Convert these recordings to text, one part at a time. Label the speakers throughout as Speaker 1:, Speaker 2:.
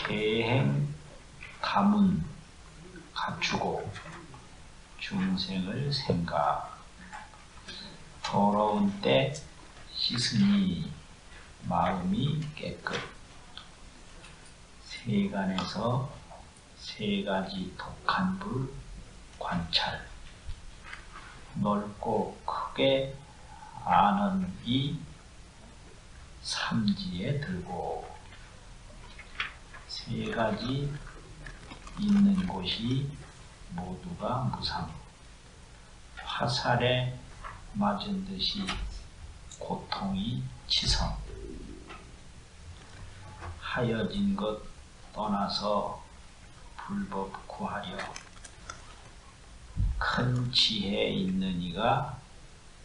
Speaker 1: 계행 가문 갖추고 중생을 생각 더러운 때 씻으니 마음이 깨끗. 세간에서 세 가지 독한 불 관찰. 넓고 크게 아는 이 삼지에 들고 세 가지 있는 곳이 모두가 무상. 화살에 맞은 듯이 고통이 치성. 하여진 것 떠나서 불법 구하여 큰 지혜 있는 이가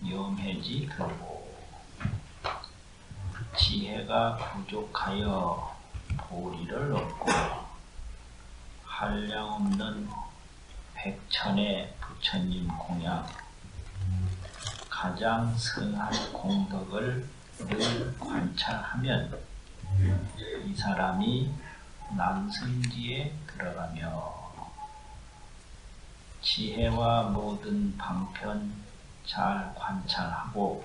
Speaker 1: 염해지 들고 지혜가 부족하여 보리를 얻고 한량없는 백천의 부처님 공양 가장 선한 공덕을 늘 관찰하면 이 사람이 남승지에 들어가며 지혜와 모든 방편 잘 관찰하고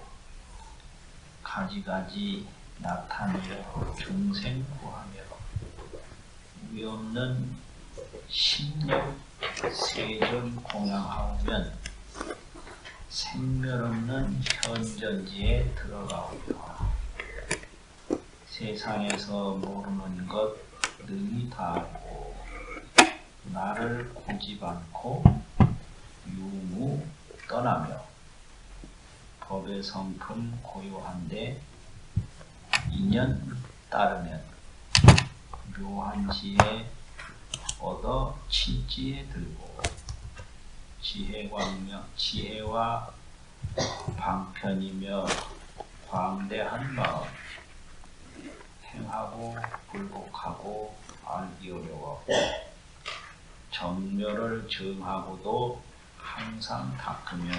Speaker 1: 가지가지 나타내어 중생 구하며 위 없는 심력 세전 공양하오면 생멸 없는 현전지에 들어가오며 세상에서 모르는 것 능히 다 알고 나를 고집 않고 유무 떠나며 법의 성품 고요한데 인연 따르면 묘한 지혜 얻어 친지에 들고 지혜와 방편이며 광대한 마음 행하고 굴복하고 알기 어려워 정멸을 정하고도 항상 닦으면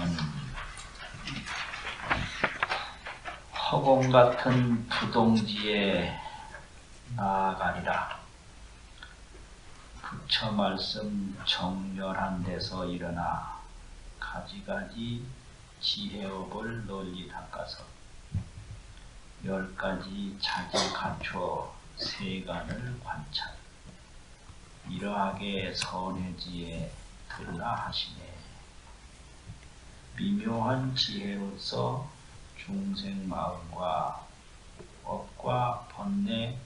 Speaker 1: 허공 같은 부동지에 나아가리라. 부처 말씀 정렬한 데서 일어나 가지가지 지혜업을 널리 닦아서 10가지 자질 갖추어 세간을 관찰. 이러하게 선해지에 들라 하시네. 미묘한 지혜로서 중생 마음과 업과 번뇌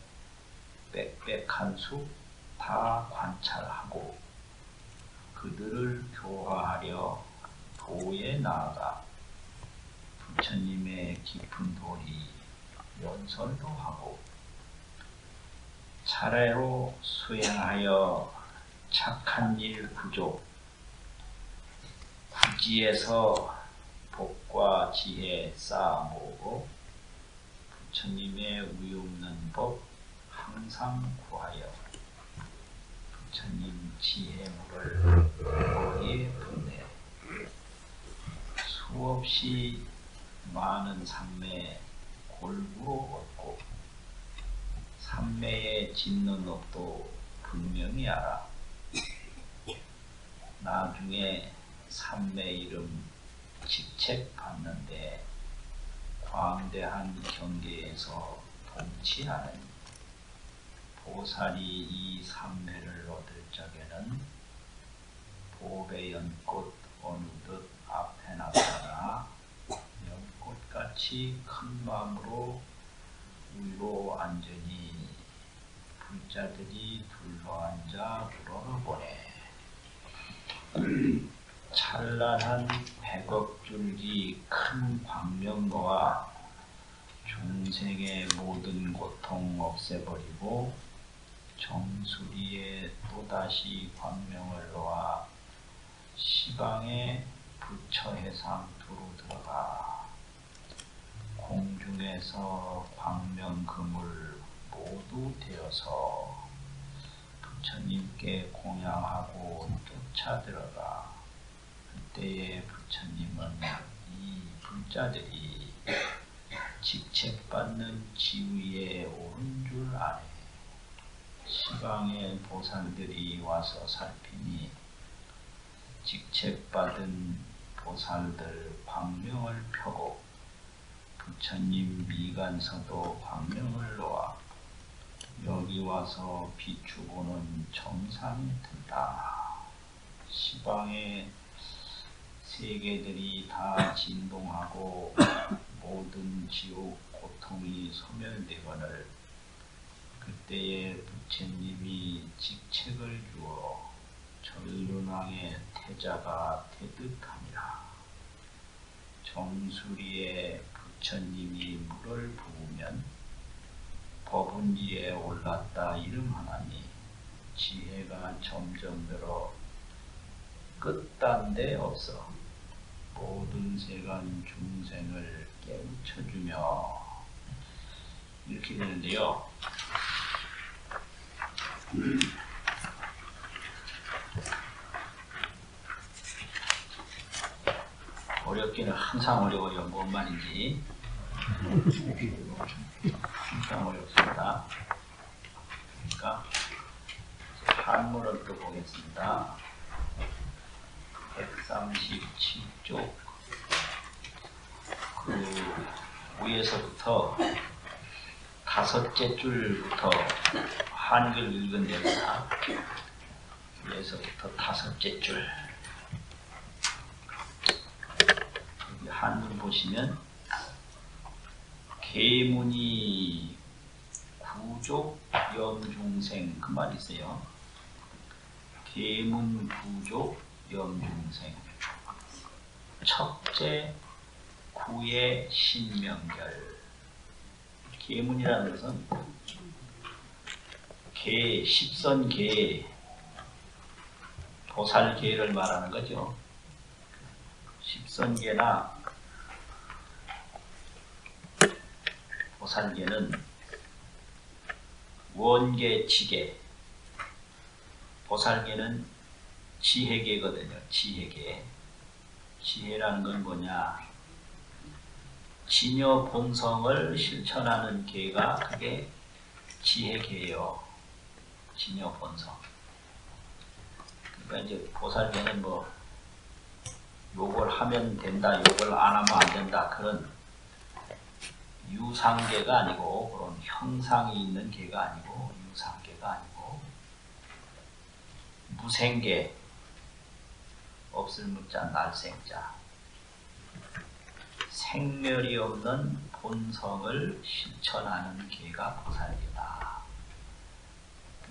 Speaker 1: 빽빽한 수 다 관찰하고 그들을 교화하려 도에 나아가 부처님의 깊은 도리 연설도 하고 차례로 수행하여 착한 일 구조 구지에서 복과 지혜 쌓아 모으고 부처님의 위없는 법 항상 구하여 부처님 지혜물을 머리에 붓네. 수없이 많은 삼매 골고루 얻고 삼매에 짓는 업도 분명히 알아. 나중에 삼매 이름 직책 받는데 광대한 경계에서 동치하는 보살이 이 삼매를 얻을 적에는 보배 연꽃 어느덧 앞에 나타나 연꽃같이 큰 마음으로 위로 앉으니 불자들이 둘러앉아 우러러보네. 찬란한 100억 줄기 큰 광명거와 중생의 모든 고통 없애버리고 정수리에 또다시 광명을 놓아 시방에 부처해상 두루 들어가 공중에서 광명 그물 모두 되어서 부처님께 공양하고 쫓아 들어가 그때의 부처님은 이 불자들이 직책받는 지위에 오른 줄 아네. 시방의 보살들이 와서 살피니 직책받은 보살들 광명을 펴고 부처님 미간서도 광명을 놓아 여기 와서 비추고는 정상이 든다. 시방의 세계들이 다 진동하고 모든 지옥 고통이 소멸되거늘 그때에 부처님이 직책을 주어 전륜왕의 태자가 되듯하니라. 정수리에 부처님이 물을 부으면 법운지에 올랐다 이름하나니 지혜가 점점 늘어 끝단데 없어 모든 세간 중생을 깨우쳐주며 이렇게 되는데요. 어렵기는 항상 어려워요. 뭔 말인지 항상 어렵습니다. 그러니까 한문을 또 보겠습니다. 137쪽 그 위에서부터 다섯째 줄부터 한글 읽은 데입니다. 위에서부터 다섯째 줄 여기 한문 보시면 계문이 구족 염중생 그 말 있어요. 계문 구족 염중생 척제 구의 신명결 계문이라는 것은 계, 십선계 보살계를 말하는 거죠. 십선계나 보살계는 원계, 지계 보살계는 지혜계거든요. 지혜계. 지혜라는 건 뭐냐? 진여 본성을 실천하는 계가 그게 지혜계예요. 진여 본성. 그러니까 이제 보살계는 뭐 요걸 하면 된다, 요걸 안 하면 안 된다 그런 유상계가 아니고 그런 형상이 있는 계가 아니고 유상계가 아니고 무생계 없을 무자 날생자 생멸이 없는 본성을 실천하는 계가 보살계다.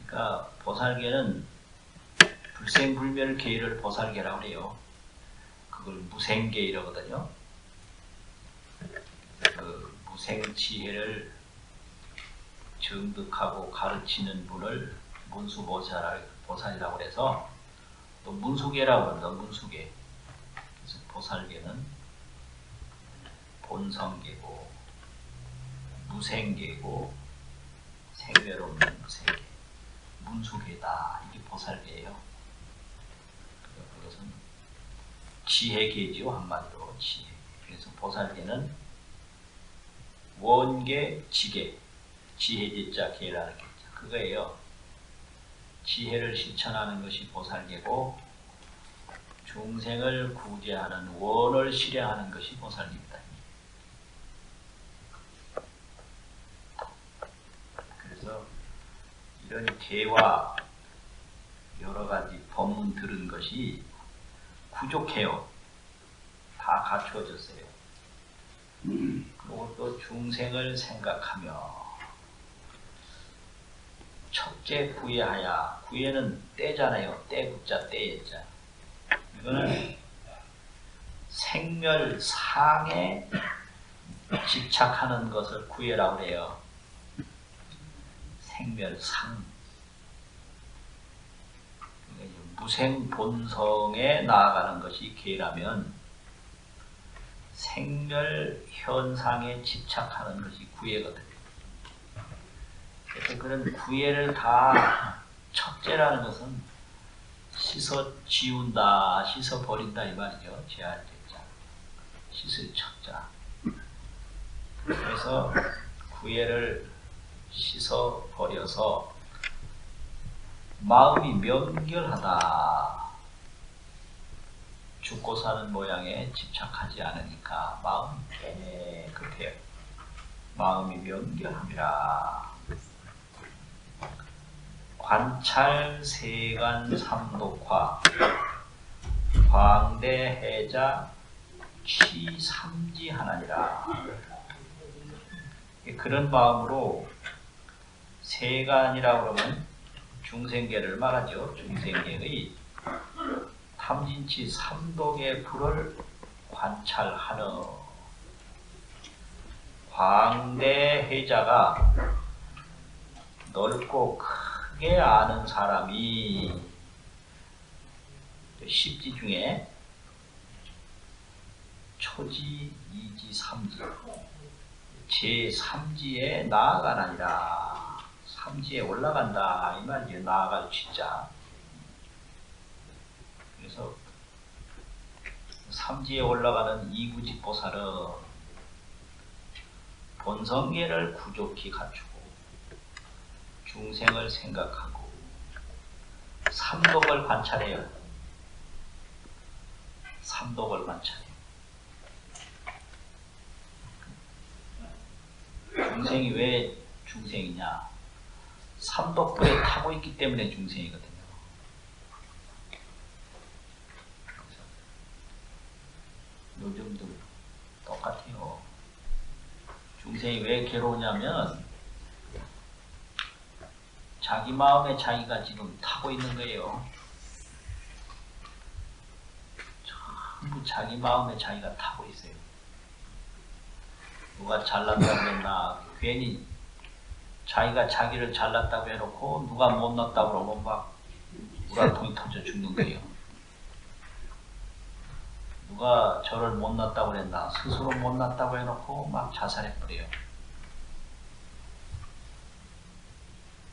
Speaker 1: 그러니까 보살계는 불생불멸계를 보살계라고 해요. 그걸 무생계 이러거든요. 그 무생지혜를 정득하고 가르치는 분을 문수보살이라고 해서 또 문수계라고 합니다. 문수계. 그래서 보살계는 본성계고 무생계고 생멸 없는 무생계 문수계다. 이게 보살계예요. 그것은 지혜계지요. 한마디로 지혜. 그래서 보살계는 원계, 지계, 지혜지자 계라는 게 그거예요. 지혜를 실천하는 것이 보살계고 중생을 구제하는 원을 실행하는 것이 보살계입니다. 그래서 이런 계와 여러 가지 법문 들은 것이 부족해요. 다 갖추어졌어요. 그리고 또 중생을 생각하며 척제 구예하야. 구예는 때잖아요. 때구자 때예자. 이거는 생멸상에 집착하는 것을 구예라고 해요. 생멸상. 무생 본성에 나아가는 것이 계라면 생멸 현상에 집착하는 것이 구예거든요. 그래서 그런 구예를 다 척제라는 것은 씻어 지운다, 씻어 버린다 이 말이죠. 제할 때자, 씻을 척자. 그래서 구예를 씻어 버려서 마음이 명결하다. 죽고 사는 모양에 집착하지 않으니까 마음이 깨끗해요. 마음이 명결함이라. 관찰 세간 삼독화 광대해자 취삼지하나니라. 그런 마음으로 세간이라고 그러면 중생계를 말하죠. 중생계의 탐진치 삼독의 불을 관찰하는 광대해자가 넓고 크게 아는 사람이 십지 중에 초지, 이지, 삼지 제3지에 나아가나니라. 삼지에 올라간다 이 말이에요. 나아갈 취자. 그래서 삼지에 올라가는 이구지보살은 본성계를 구족히 갖추고 중생을 생각하고 삼독을 관찰해요. 삼독을 관찰해요. 중생이 왜 중생이냐? 삼독불에 타고 있기 때문에 중생이거든요. 요즘도 똑같아요. 중생이 왜 괴로우냐면 자기 마음에 자기가 지금 타고 있는 거예요. 전부 자기 마음에 자기가 타고 있어요. 누가 잘났다고 했나 괜히 자기가 자기를 잘났다고 해놓고 누가 못났다고 그러면 막 우라통이 터져 죽는 거예요. 누가 저를 못났다고 그랬나 스스로 못났다고 해놓고 막 자살해버려요.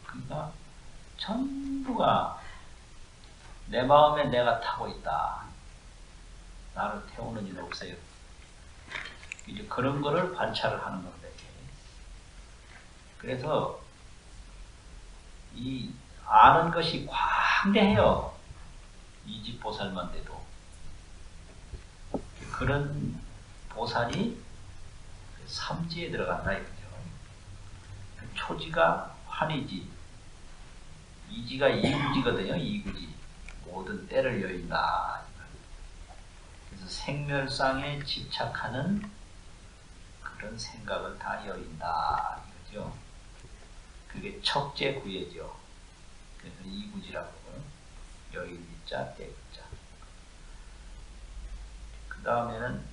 Speaker 1: 그러니까 전부가 내 마음에 내가 타고 있다. 나를 태우는 일 없어요. 이제 그런 거를 관찰을 하는 건데. 그래서 이 아는 것이 광대해요. 이집보살만 돼도. 그런 보살이 삼지에 들어간다 이거죠. 초지가 환희지, 이지가 이구지거든요. 이구지. 모든 때를 여인다. 그래서 생멸상에 집착하는 그런 생각을 다 여인다 이거죠. 그게 척제구예죠. 그래서 이구지라고 여인자, 때자. 그 다음에는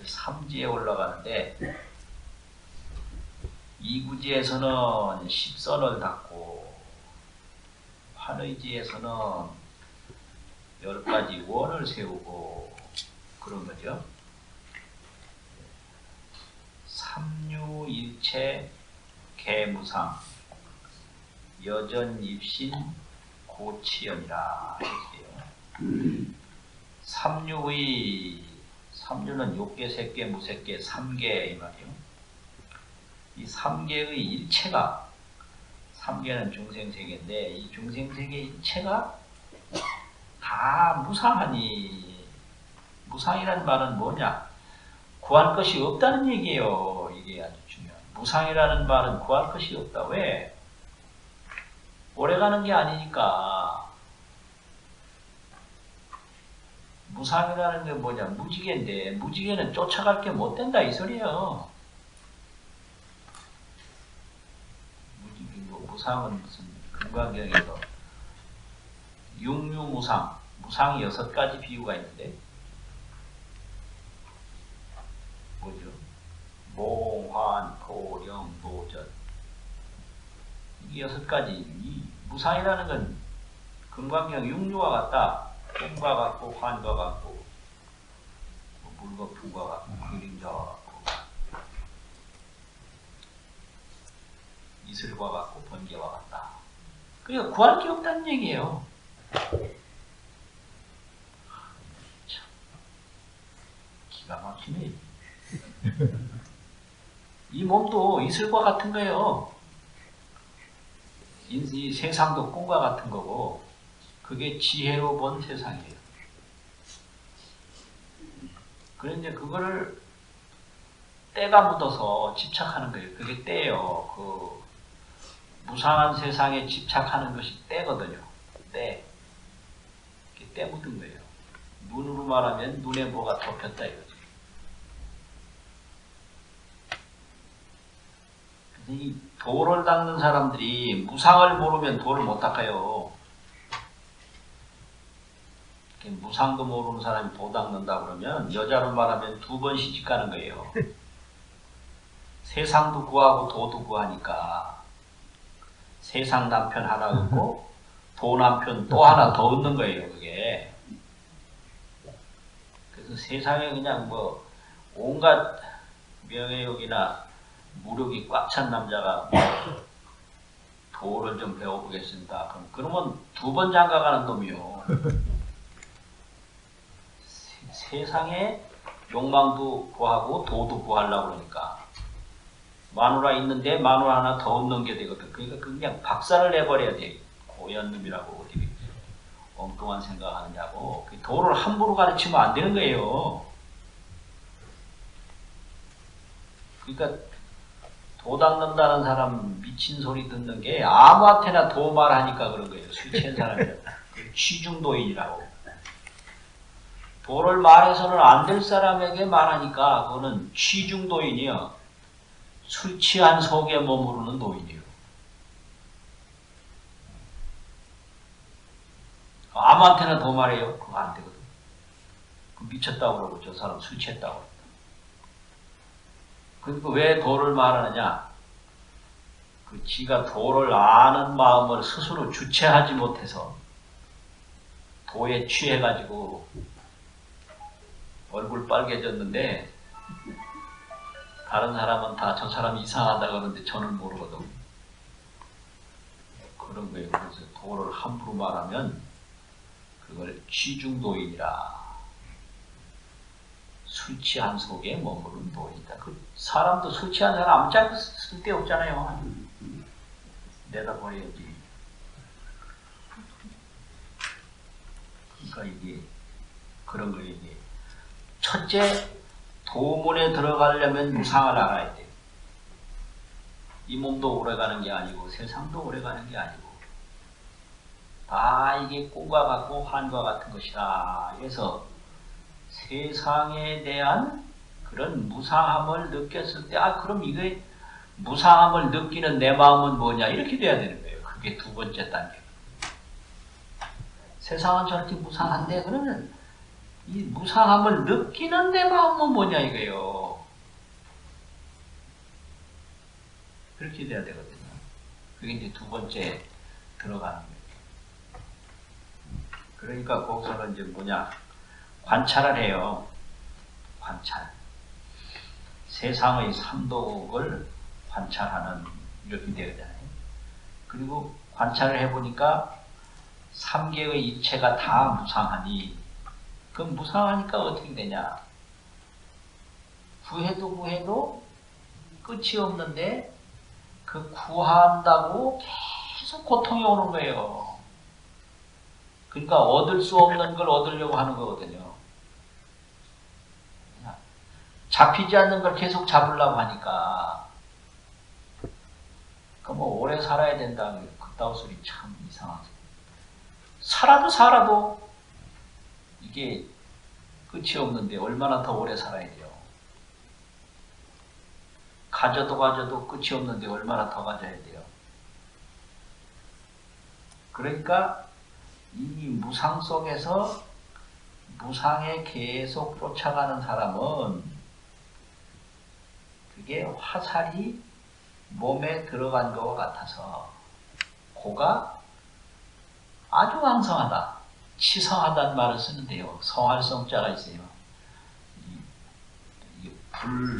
Speaker 1: 삼지에 올라가는데 이구지에서는 십선을 닦고 환의지에서는 10가지 원을 세우고 그런 거죠. 삼류일체 개무상 여전입신 고치연이라 했어요. 삼류는 욕계, 색계, 무색계, 삼계 이 말이에요. 이 삼계의 일체가, 삼계는 중생세계인데 이 중생세계 일체가 다 무상하니, 무상이라는 말은 뭐냐? 구할 것이 없다는 얘기예요. 이게 아주 중요한. 무상이라는 말은 구할 것이 없다. 왜? 오래가는 게 아니니까. 무상이라는 게 뭐냐? 무지개인데 무지개는 쫓아갈 게 못 된다 이 소리예요. 무상은 무슨 금강경에서 육류무상, 무상이 6가지 비유가 있는데 뭐죠? 몽환, 도령, 노전 이 6가지. 이 무상이라는 건 금강경 육류와 같다. 꿈과 같고 환과 같고 물과 풍과 같고 그림자와 같고 이슬과 같고 번개와 같다. 그러니까 구할 게 없다는 얘기예요. 참 기가 막히네. 이 몸도 이슬과 같은 거예요. 이 세상도 꿈과 같은 거고 그게 지혜로 본 세상이에요. 그런데 그거를 때가 묻어서 집착하는 거예요. 그게 때예요. 그 무상한 세상에 집착하는 것이 때거든요. 때. 그게 때 묻은 거예요. 눈으로 말하면 눈에 뭐가 덮였다 이거죠. 이 도를 닦는 사람들이 무상을 모르면 도를 못 닦아요. 무상도 모르는 사람이 도 닦는다 그러면 여자로 말하면 2번 시집 가는 거예요. 세상도 구하고 도도 구하니까 세상 남편 하나 얻고 도 남편 또 하나 더 얻는 거예요. 그게. 그래서 세상에 그냥 뭐 온갖 명예욕이나 무력이 꽉 찬 남자가 뭐 도를 좀 배워보겠습니다. 그러면 2번 장가가는 놈이요. 세상에 욕망도 구하고 도도 구하려고 그러니까 마누라 있는데 마누라 하나 더 얻는 게 되거든. 그러니까 그냥 박살을 내버려야 돼. 고얀 놈이라고 어디 엉뚱한 생각하느냐고. 도를 함부로 가르치면 안 되는 거예요. 그러니까 도 닦는다는 사람 미친 소리 듣는 게 아무한테나 도 말하니까 그런 거예요. 술 취한 사람이라. 취중도인이라고. 도를 말해서는 안 될 사람에게 말하니까 그거는 취중도인이요. 술 취한 속에 머무르는 노인이에요. 아무한테나 도 말해요. 그거 안 되거든. 그 미쳤다고 그러고 저 사람 술 취했다고 그러고. 그러니까 왜 도를 말하느냐? 그 지가 도를 아는 마음을 스스로 주체하지 못해서 도에 취해가지고 얼굴 빨개졌는데 다른 사람은 다 저 사람 이상하다 그러는데 저는 모르거든. 그런 거예요. 그래서 도를 함부로 말하면 그걸 취중도인이라. 술 취한 속에 머무른 도인이다. 그 사람도 술 취한 사람 아무짝도 쓸데없잖아요. 내다버려야지. 그러니까 이게 그런 거예요. 이게. 첫째, 도문에 들어가려면 무상을 알아야 돼요. 이 몸도 오래가는 게 아니고 세상도 오래가는 게 아니고 다 이게 꿈과 같고 환과 같은 것이다. 그래서 세상에 대한 그런 무상함을 느꼈을 때 그럼 이게 무상함을 느끼는 내 마음은 뭐냐 이렇게 돼야 되는 거예요. 그게 2번째 단계. 세상은 저렇게 무상한데 그러면 이 무상함을 느끼는 내 마음은 뭐냐 이거예요. 그렇게 돼야 되거든요. 그게 이제 2번째 들어가는 거예요. 그러니까 거기서는 이제 뭐냐 관찰을 해요. 관찰. 세상의 삼독을 관찰하는 이렇게 되잖아요. 그리고 관찰을 해보니까 3개의 이체가 다 무상하니 그럼 무상하니까 어떻게 되냐? 구해도 끝이 없는데 그 구한다고 계속 고통이 오는 거예요. 그러니까 얻을 수 없는 걸 얻으려고 하는 거거든요. 잡히지 않는 걸 계속 잡으려고 하니까 뭐 오래 살아야 된다. 그따위 소리 참 이상하죠. 살아도 이게 끝이 없는데 얼마나 더 오래 살아야 돼요. 가져도 끝이 없는데 얼마나 더 가져야 돼요. 그러니까 이 무상 속에서 무상에 계속 쫓아가는 사람은 그게 화살이 몸에 들어간 것과 같아서 고가 아주 왕성하다. 치성하다는 말을 쓰는데요. 성할성자가 있어요. 불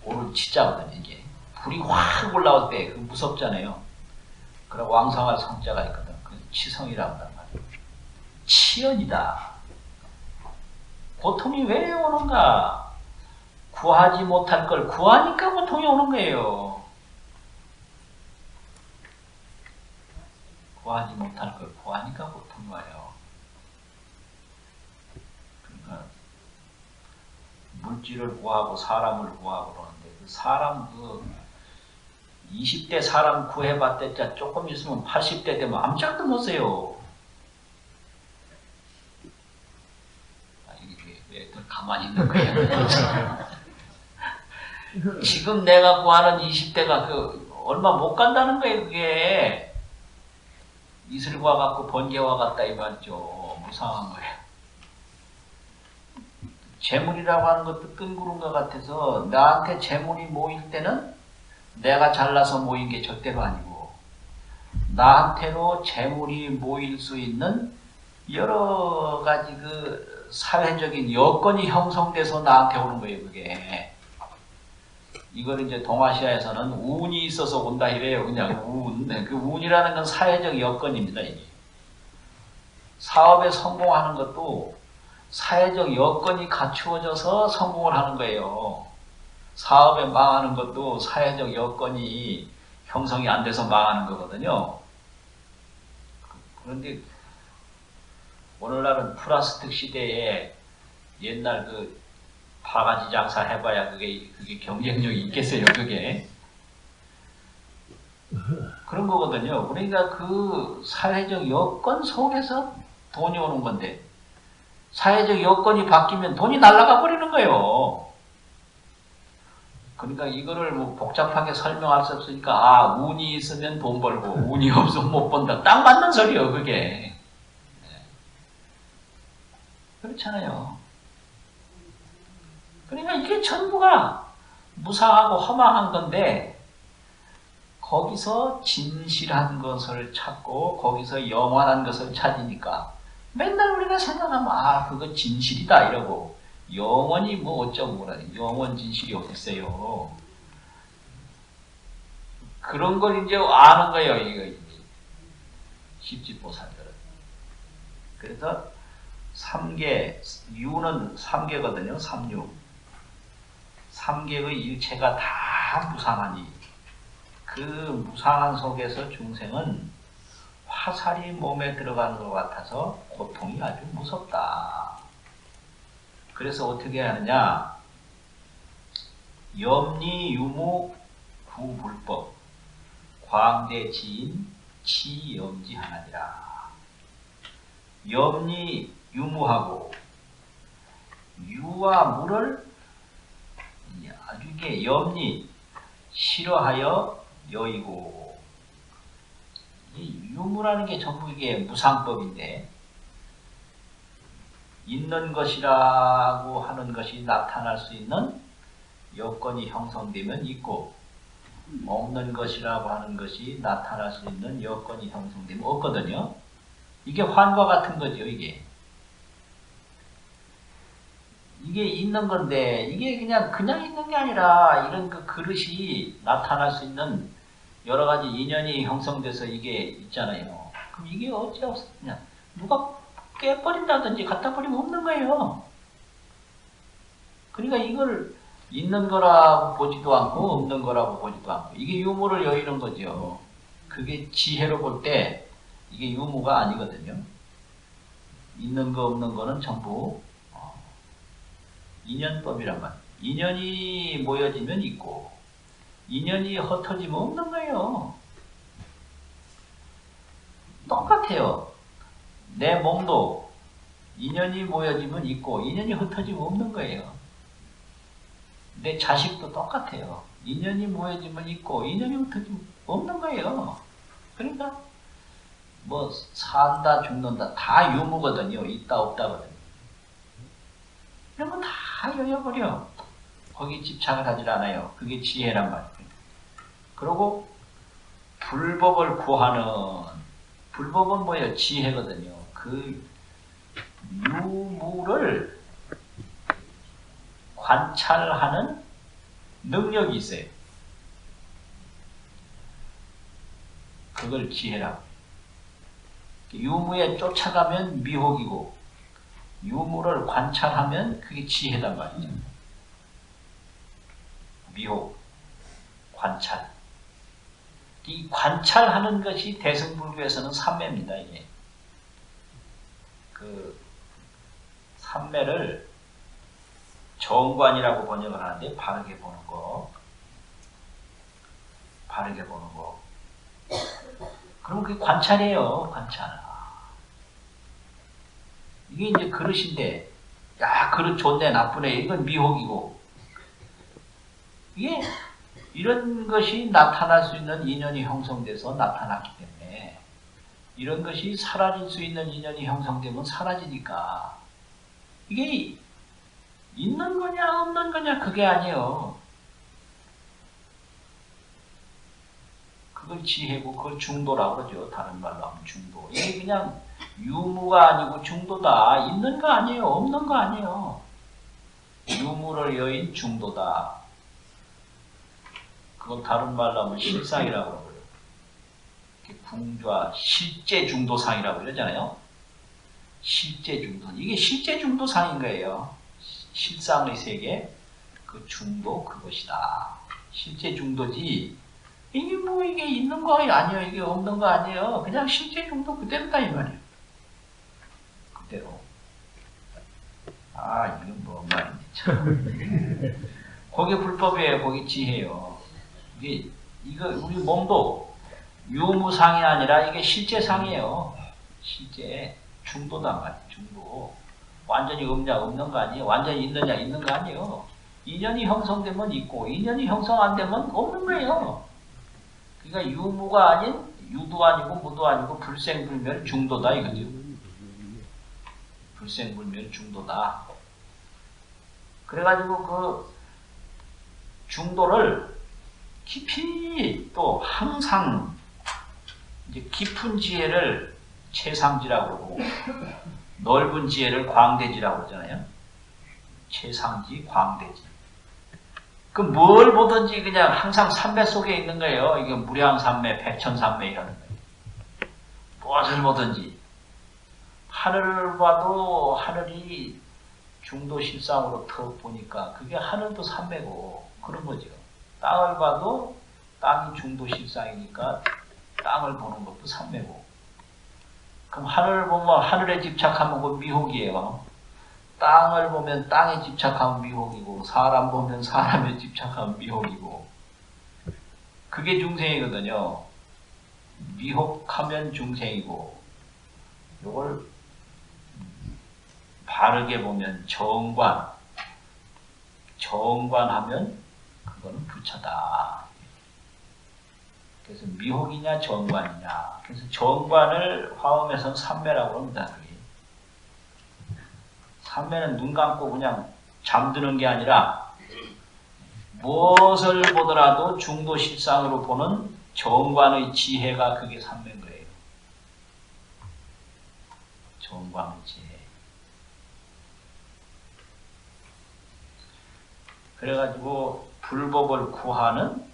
Speaker 1: 오른 치자거든요. 이게 불이 확 올라올 때 그 무섭잖아요. 그리고 왕성할 성자가 있거든. 그 치성이라고 한단 말이에요. 치연이다. 고통이 왜 오는가? 구하지 못할 걸 구하니까 고통이 오는 거예요. 구하지 못할 걸 구하니까 못한 거예요. 그러니까 물질을 구하고 사람을 구하고 그러는데 그 사람 20대 사람 구해봤댔자 조금 있으면 80대 되면 아무짝도 못 써요. 이게 왜 가만히 있는 거야? 지금 내가 구하는 20대가 얼마 못 간다는 거예요. 그게 이슬과 같고 번개와 같다 이 말이죠. 무상한 거예요. 재물이라고 하는 것도 뜬구름과 같아서 나한테 재물이 모일 때는 내가 잘나서 모인 게 절대로 아니고 나한테로 재물이 모일 수 있는 여러 가지 사회적인 여건이 형성돼서 나한테 오는 거예요. 그게 이걸 이제 동아시아에서는 운이 있어서 온다 이래요. 그냥 운. 그 운이라는 건 사회적 여건입니다. 이게 사업에 성공하는 것도 사회적 여건이 갖추어져서 성공을 하는 거예요. 사업에 망하는 것도 사회적 여건이 형성이 안 돼서 망하는 거거든요. 그런데 오늘날은 플라스틱 시대에 옛날 바가지 장사 해봐야 그게 경쟁력이 있겠어요. 그게 그런 거거든요. 그러니까 사회적 여건 속에서 돈이 오는 건데 사회적 여건이 바뀌면 돈이 날아가 버리는 거예요. 그러니까 이거를 복잡하게 설명할 수 없으니까 운이 있으면 돈 벌고 운이 없으면 못 번다. 딱 맞는 소리예요. 그게 그렇잖아요. 그러니까 이게 전부가 무상하고 허망한 건데 거기서 진실한 것을 찾고 거기서 영원한 것을 찾으니까 맨날 우리가 생각하면 그거 진실이다 이러고 영원히 어쩌고 그러니 영원 진실이 어딨어요. 그런 걸 이제 아는 거예요. 이거 십지보살들은. 그래서 3계, 유는 3계거든요. 3유. 3계의 일체가 다 무상하니 그 무상한 속에서 중생은 화살이 몸에 들어가는 것 같아서 고통이 아주 무섭다. 그래서 어떻게 하느냐? 염리 유무 구불법 광대지인 치염지하나니라. 염리 유무하고 유와 무를 아주 이게 염리 싫어하여 여의고 이 유무라는 게 전부 이게 무상법인데 있는 것이라고 하는 것이 나타날 수 있는 여건이 형성되면 있고 없는 것이라고 하는 것이 나타날 수 있는 여건이 형성되면 없거든요. 이게 환과 같은 거죠. 이게 있는 건데 이게 그냥 있는 게 아니라 이런 그릇이 나타날 수 있는 여러 가지 인연이 형성돼서 이게 있잖아요. 그럼 이게 어찌 없었냐? 누가 깨버린다든지 갖다 버리면 없는 거예요. 그러니까 이걸 있는 거라고 보지도 않고 없는 거라고 보지도 않고 이게 유무를 여의는 거죠. 그게 지혜로 볼 때 이게 유무가 아니거든요. 있는 거 없는 거는 전부 인연법이란 말. 인연이 모여지면 있고 인연이 흩어지면 없는 거예요. 똑같아요. 내 몸도 인연이 모여지면 있고 인연이 흩어지면 없는 거예요. 내 자식도 똑같아요. 인연이 모여지면 있고 인연이 흩어지면 없는 거예요. 그러니까 산다 죽는다 다 유무거든요. 있다 없다거든요. 이런 거 다 여여버려. 거기 집착을 하질 않아요. 그게 지혜란 말이에요. 그리고 불법을 구하는 불법은 뭐예요? 지혜거든요. 그 유무를 관찰하는 능력이 있어요. 그걸 지혜라고. 유무에 쫓아가면 미혹이고 유무를 관찰하면 그게 지혜단 말이죠. 미혹, 관찰. 이 관찰하는 것이 대승불교에서는 삼매입니다. 이게 그 삼매를 정관이라고 번역을 하는데 바르게 보는 거, 바르게 보는 거. 그러면 그게 관찰이에요. 관찰. 이게 이제 그릇인데, 야 그릇 좋네 나쁘네 이건 미혹이고, 이게 이런 것이 나타날 수 있는 인연이 형성돼서 나타났기 때문에, 이런 것이 사라질 수 있는 인연이 형성되면 사라지니까, 이게 있는 거냐 없는 거냐 그게 아니에요. 그걸 지혜고 그걸 중도라고 그러죠. 다른 말로 하면 중도. 이게 그냥 유무가 아니고 중도다. 있는 거 아니에요. 없는 거 아니에요. 유무를 여인 중도다. 그걸 다른 말로 하면 실상이라고 그러고요. 궁좌 실제 중도상이라고 그러잖아요. 실제 중도. 이게 실제 중도상인 거예요. 실상의 세계, 그 중도 그것이다. 실제 중도지. 이게 뭐 이게 있는 거 아니에요. 이게 없는 거 아니에요. 그냥 실제 중도 그대로다 이 말이에요. 그대로. 아 이건 뭔 말인지 참. 거기 불법이에요. 거기 지혜요. 이거 우리 몸도 유무상이 아니라 이게 실제상이에요. 실제 중도단 말이에요. 중도. 완전히 없냐 없는 거 아니에요. 완전히 있느냐 있는 거 아니에요. 인연이 형성되면 있고 인연이 형성 안 되면 없는 거예요. 그러니까 유무가 아닌 유도 아니고 무도 아니고 불생불멸 중도다 이거죠. 불생불멸 중도다. 그래가지고 그 중도를 깊이 또 항상 이제 깊은 지혜를 최상지라고 그러고 넓은 지혜를 광대지라고 그러잖아요. 최상지, 광대지. 그 뭘 보든지 그냥 항상 삼매 속에 있는 거예요. 이게 무량삼매, 백천삼매 이라는 거예요. 무엇을 보든지. 하늘을 봐도 하늘이 중도실상으로 턱 보니까 그게 하늘도 삼매고 그런 거죠. 땅을 봐도 땅이 중도실상이니까 땅을 보는 것도 삼매고. 그럼 하늘을 보면 하늘에 집착하면 그 미혹이에요. 땅을 보면 땅에 집착하면 미혹이고, 사람 보면 사람에 집착하면 미혹이고, 그게 중생이거든요. 미혹하면 중생이고, 이걸 바르게 보면 정관하면 그거는 부처다. 그래서 미혹이냐 정관이냐. 그래서 정관을 화엄에서는 삼매라고 합니다. 삼매는 눈 감고 그냥 잠드는 게 아니라 무엇을 보더라도 중도실상으로 보는 정관의 지혜가 그게 삼매인 거예요. 정관의 지혜. 그래가지고 불법을 구하는,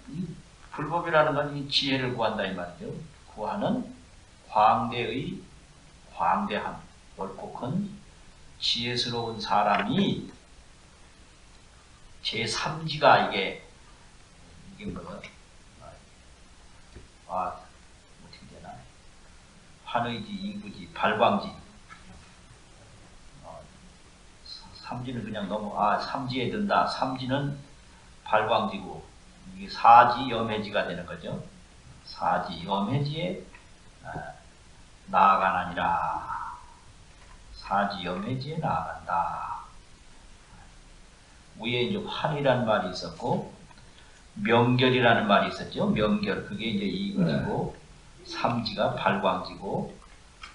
Speaker 1: 불법이라는 건 이 지혜를 구한다 이 말이죠. 구하는 광대의 광대함, 넓고 큰 지혜스러운 사람이 제3지가 이게 뭐가 어떻게 되나? 환의지, 이구지, 발광지. 삼지는 그냥 너무 삼지에 든다. 삼지는 발광지고 이게 사지, 염해지가 되는 거죠. 사지, 염해지에 나아가나니라. 사지, 염해지에 나아간다. 위에 이제 환이라는 말이 있었고 명결이라는 말이 있었죠. 명결, 그게 이제 이근이고 삼지가 발광지고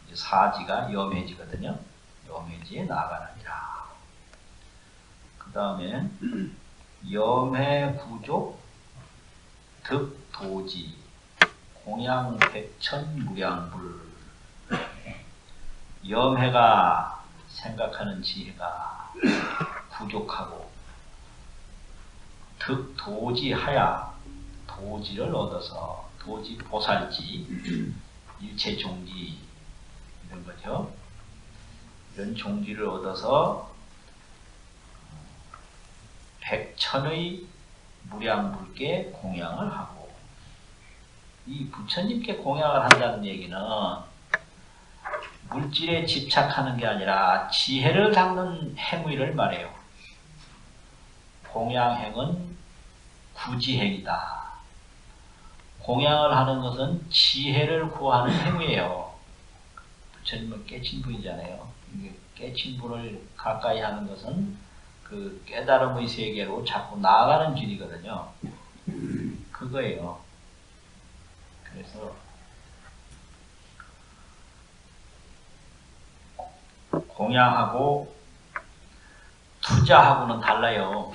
Speaker 1: 이제 사지가 염해지거든요. 염해지에 나아가느니라. 그 다음에 염해구족 득도지 공양백천무량불. 염해가 생각하는 지혜가 부족하고 득도지하야 도지를 얻어서, 도지 보살지 일체 종지 이런 거죠. 이런 종지를 얻어서 백천의 무량불께 공양을 하고, 이 부처님께 공양을 한다는 얘기는 물질에 집착하는 게 아니라 지혜를 닦는 행위를 말해요. 공양행은 구지행이다. 공양을 하는 것은 지혜를 구하는 행위예요. 부처님은 깨친 분이잖아요. 깨친 분을 가까이 하는 것은 그 깨달음의 세계로 자꾸 나아가는 길이거든요. 그거예요. 그래서 공양하고 투자하고는 달라요.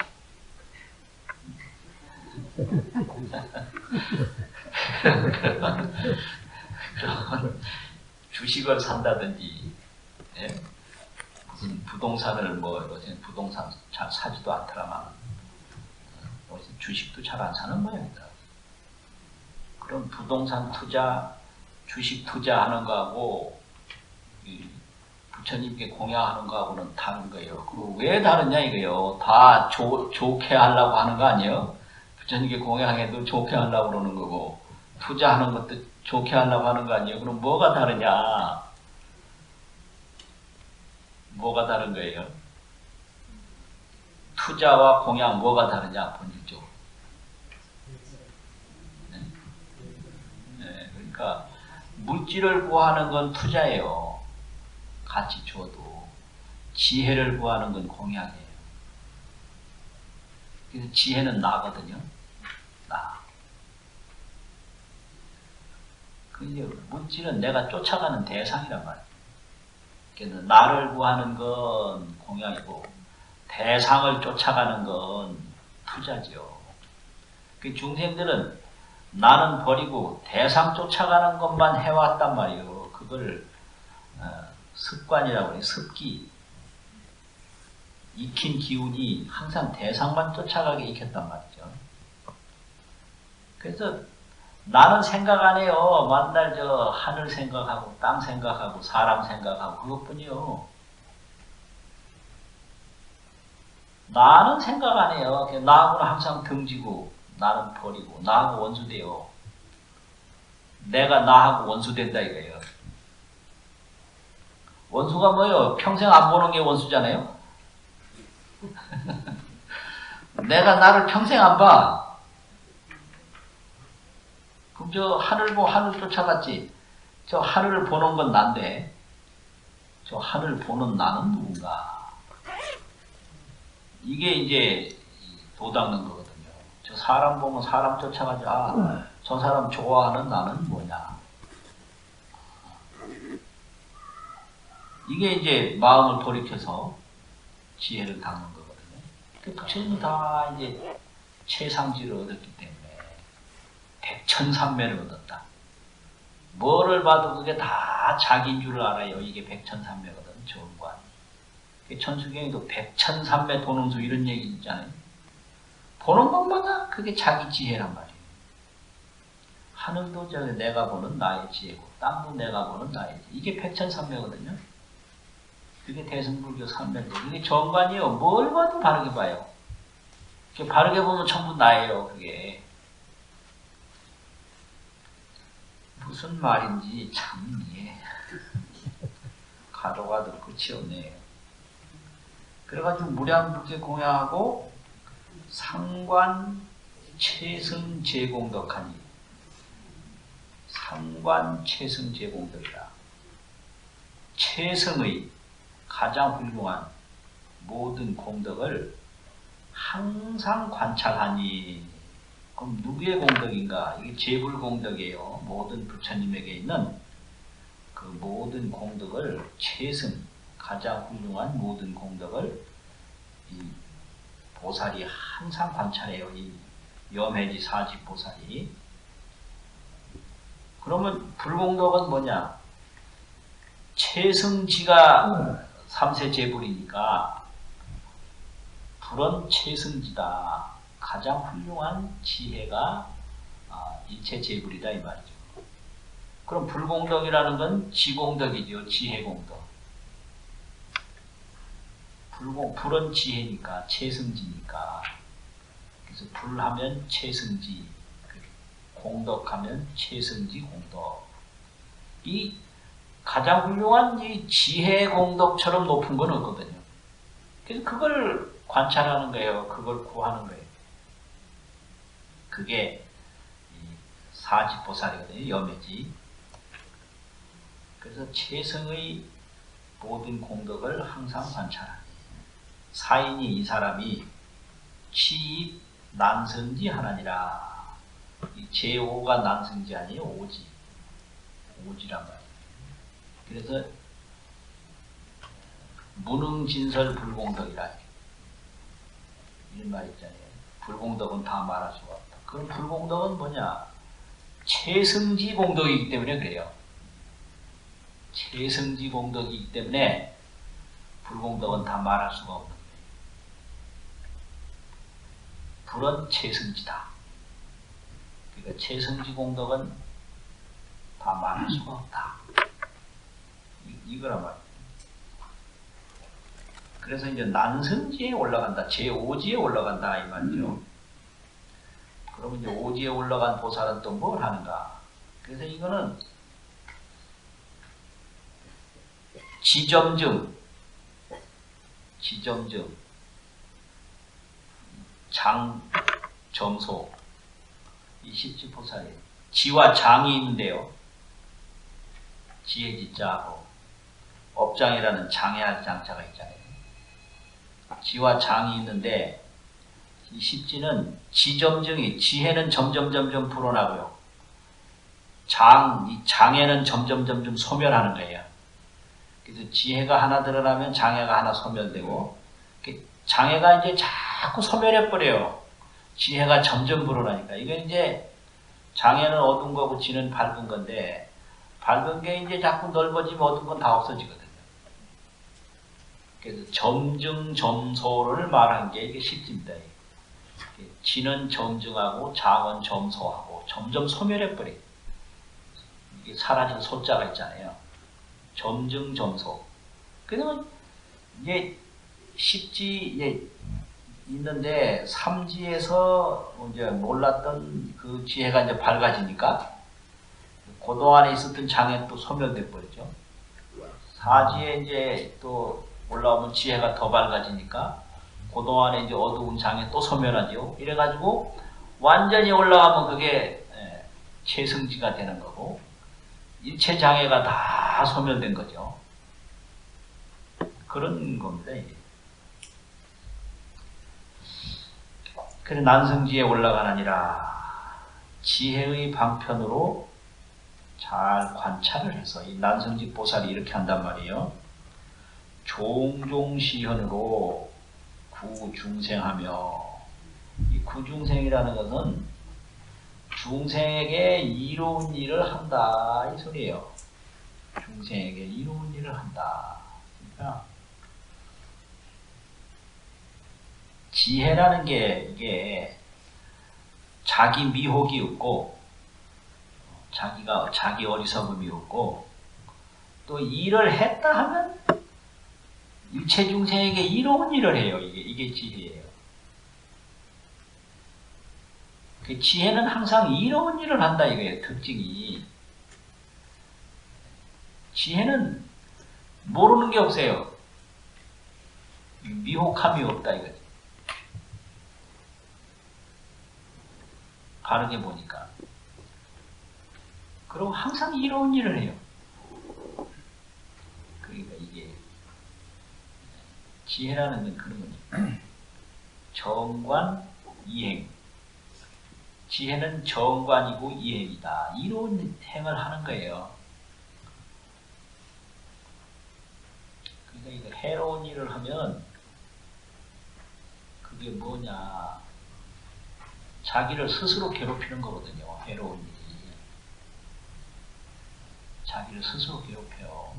Speaker 1: 주식을 산다든지, 예? 무슨 부동산을 요새 부동산 잘 사지도 않더라만 주식도 잘 안 사는 모양이다. 그럼 부동산 투자, 주식 투자하는 거하고 부처님께 공양하는 거하고는 다른 거예요. 그 왜 다르냐 이거예요. 다 좋게 하려고 하는 거 아니에요? 부처님께 공양해도 좋게 하려고 그러는 거고 투자하는 것도 좋게 하려고 하는 거 아니에요? 그럼 뭐가 다르냐? 뭐가 다른 거예요? 투자와 공양 뭐가 다르냐? 본질적으로. 네? 네, 그러니까 물질을 구하는 건 투자예요. 같이 줘도. 지혜를 구하는 건 공양이에요. 그래서 지혜는 나거든요. 나. 근데 물질은 내가 쫓아가는 대상이란 말이에요. 그래서 나를 구하는 건 공양이고 대상을 쫓아가는 건 투자죠. 그 중생들은 나는 버리고 대상 쫓아가는 것만 해왔단 말이에요. 그걸 습관이라고 해요. 습기. 익힌 기운이 항상 대상만 쫓아가게 익혔단 말이죠. 그래서 나는 생각 안 해요. 만날 하늘 생각하고 땅 생각하고 사람 생각하고 그것뿐이요. 나는 생각 안 해요. 나하고는 항상 등지고 나는 버리고 나하고 원수돼요. 내가 나하고 원수된다 이거예요. 원수가 뭐예요? 평생 안 보는 게 원수잖아요. 내가 나를 평생 안 봐. 그럼 저 하늘 쫓아갔지. 저 하늘을 보는 건 난데 저 하늘 보는 나는 누군가. 이게 이제 도닦는 거거든요. 저 사람 보면 사람 쫓아가지. 아, 저 사람 좋아하는 나는 뭐냐. 이게 이제 마음을 돌이켜서 지혜를 닦는 거거든요. 그 부처님은 다 이제 최상지를 얻었기 때문에 백천삼매를 얻었다. 뭐를 봐도 그게 다 자기인 줄 알아요. 이게 백천삼매거든. 정관. 천수경에도 백천삼매 도능수 이런 얘기 있잖아요. 보는 것마다 그게 자기 지혜란 말이에요. 하늘도 내가 보는 나의 지혜고 땅도 내가 보는 나의 지혜. 이게 백천삼매거든요. 그게 대승불교 삼매인데 이게 정관이요. 뭘 봐도 바르게 봐요. 바르게 보면 전부 나예요. 그게. 무슨 말인지 참 가져가도 끝이 없네요. 그래가지고 무량불계 공양하고 상관 최승 제공덕하니 상관 최승 제공덕이다. 최승의 가장 훌륭한 모든 공덕을 항상 관찰하니 그럼 누구의 공덕인가? 이게 제불공덕이에요. 모든 부처님에게 있는 그 모든 공덕을 최승 가장 훌륭한 모든 공덕을 이 보살이 항상 관찰해요. 이 염해지 사지 보살이. 그러면 불공덕은 뭐냐? 최승지가 삼세 제불이니까 불은 최승지다. 가장 훌륭한 지혜가 일체 제불이다 이 말이죠. 그럼 불공덕이라는 건 지공덕이죠. 지혜공덕. 불은 지혜니까 최승지니까. 그래서 불하면 최승지. 공덕하면 최승지 공덕. 이 가장 훌륭한 이 지혜 공덕처럼 높은 건 없거든요. 그래서 그걸 관찰하는 거예요. 그걸 구하는 거예요. 그게 사지보살이거든요. 염해지. 그래서 최승의 모든 공덕을 항상 관찰하는 사인이 이 사람이 취입 난성지 하나니라. 이 제5가 난성지 아니에요. 오지. 오지란 말이에요. 그래서 무능진설 불공덕이라 이런 말 있잖아요. 불공덕은 다 말할 수가 없다. 그럼 불공덕은 뭐냐? 최승지 공덕이기 때문에 그래요. 최승지 공덕이기 때문에 불공덕은 다 말할 수가 없는 거예요. 불은 최승지다. 그러니까 최승지 공덕은 다 말할 수가 없다. 이거란 말이에요. 그래서 이제 난성지에 올라간다. 제5지에 올라간다 이 말이죠. 그러면 이제 5지에 올라간 보살은 또 뭘 하는가? 그래서 이거는 지점증, 장점소, 이 십지보살이에요. 지와 장이 있는데요. 지혜지자하고 업장이라는 장애할 장자가 있잖아요. 지와 장이 있는데 이 십지는 지점증이 지혜는 점점 불어나고요. 이 장애는 점점 소멸하는 거예요. 그래서 지혜가 하나 드러나면 장애가 하나 소멸되고 장애가 이제 자꾸 소멸해 버려요. 지혜가 점점 불어나니까 이건 이제 장애는 어두운 거고 지는 밝은 건데 밝은 게 이제 자꾸 넓어지면 어두운 건 다 없어지거든요. 그래서 점증점소를 말한 게 이게 십지입니다. 지는 점증하고 장은 점소하고 점점 소멸해 버려요. 이게 사라진 소자가 있잖아요. 점증점소. 그래서 이제 십지에 있는데 삼지에서 이제 몰랐던 그 지혜가 이제 밝아지니까 그동안에 있었던 장애 또 소멸돼 버리죠. 사지에 이제 또 올라오면 지혜가 더 밝아지니까 그동안에 이제 어두운 장애 또 소멸하죠. 이래가지고 완전히 올라가면 그게 최승지가 되는 거고 일체 장애가 다 소멸된 거죠. 그런 겁니다. 이게. 그래서 난성지에 올라가느니라 지혜의 방편으로 잘 관찰을 해서 이 난성지 보살이 이렇게 한단 말이에요. 종종시현으로 구중생하며 이 구중생이라는 것은 중생에게 이로운 일을 한다 이 소리예요. 중생에게 이로운 일을 한다. 그러니까 지혜라는 게 이게 자기 미혹이 없고 자기 어리석음이 없고 또 일을 했다 하면 일체 중생에게 이로운 일을 해요. 이게 지혜예요. 그 지혜는 항상 이로운 일을 한다 이거예요. 특징이. 지혜는 모르는 게 없어요. 미혹함이 없다 이거지. 바르게 보니까. 그리고 항상 이로운 일을 해요. 그러니까 이게 지혜라는 건 그런 거죠. 정관, 이행. 지혜는 정관이고 이행이다. 이로운 행을 하는 거예요. 그러니까 이거 해로운 일을 하면 그게 뭐냐. 자기를 스스로 괴롭히는 거거든요. 해로운 일이. 자기를 스스로 괴롭혀요.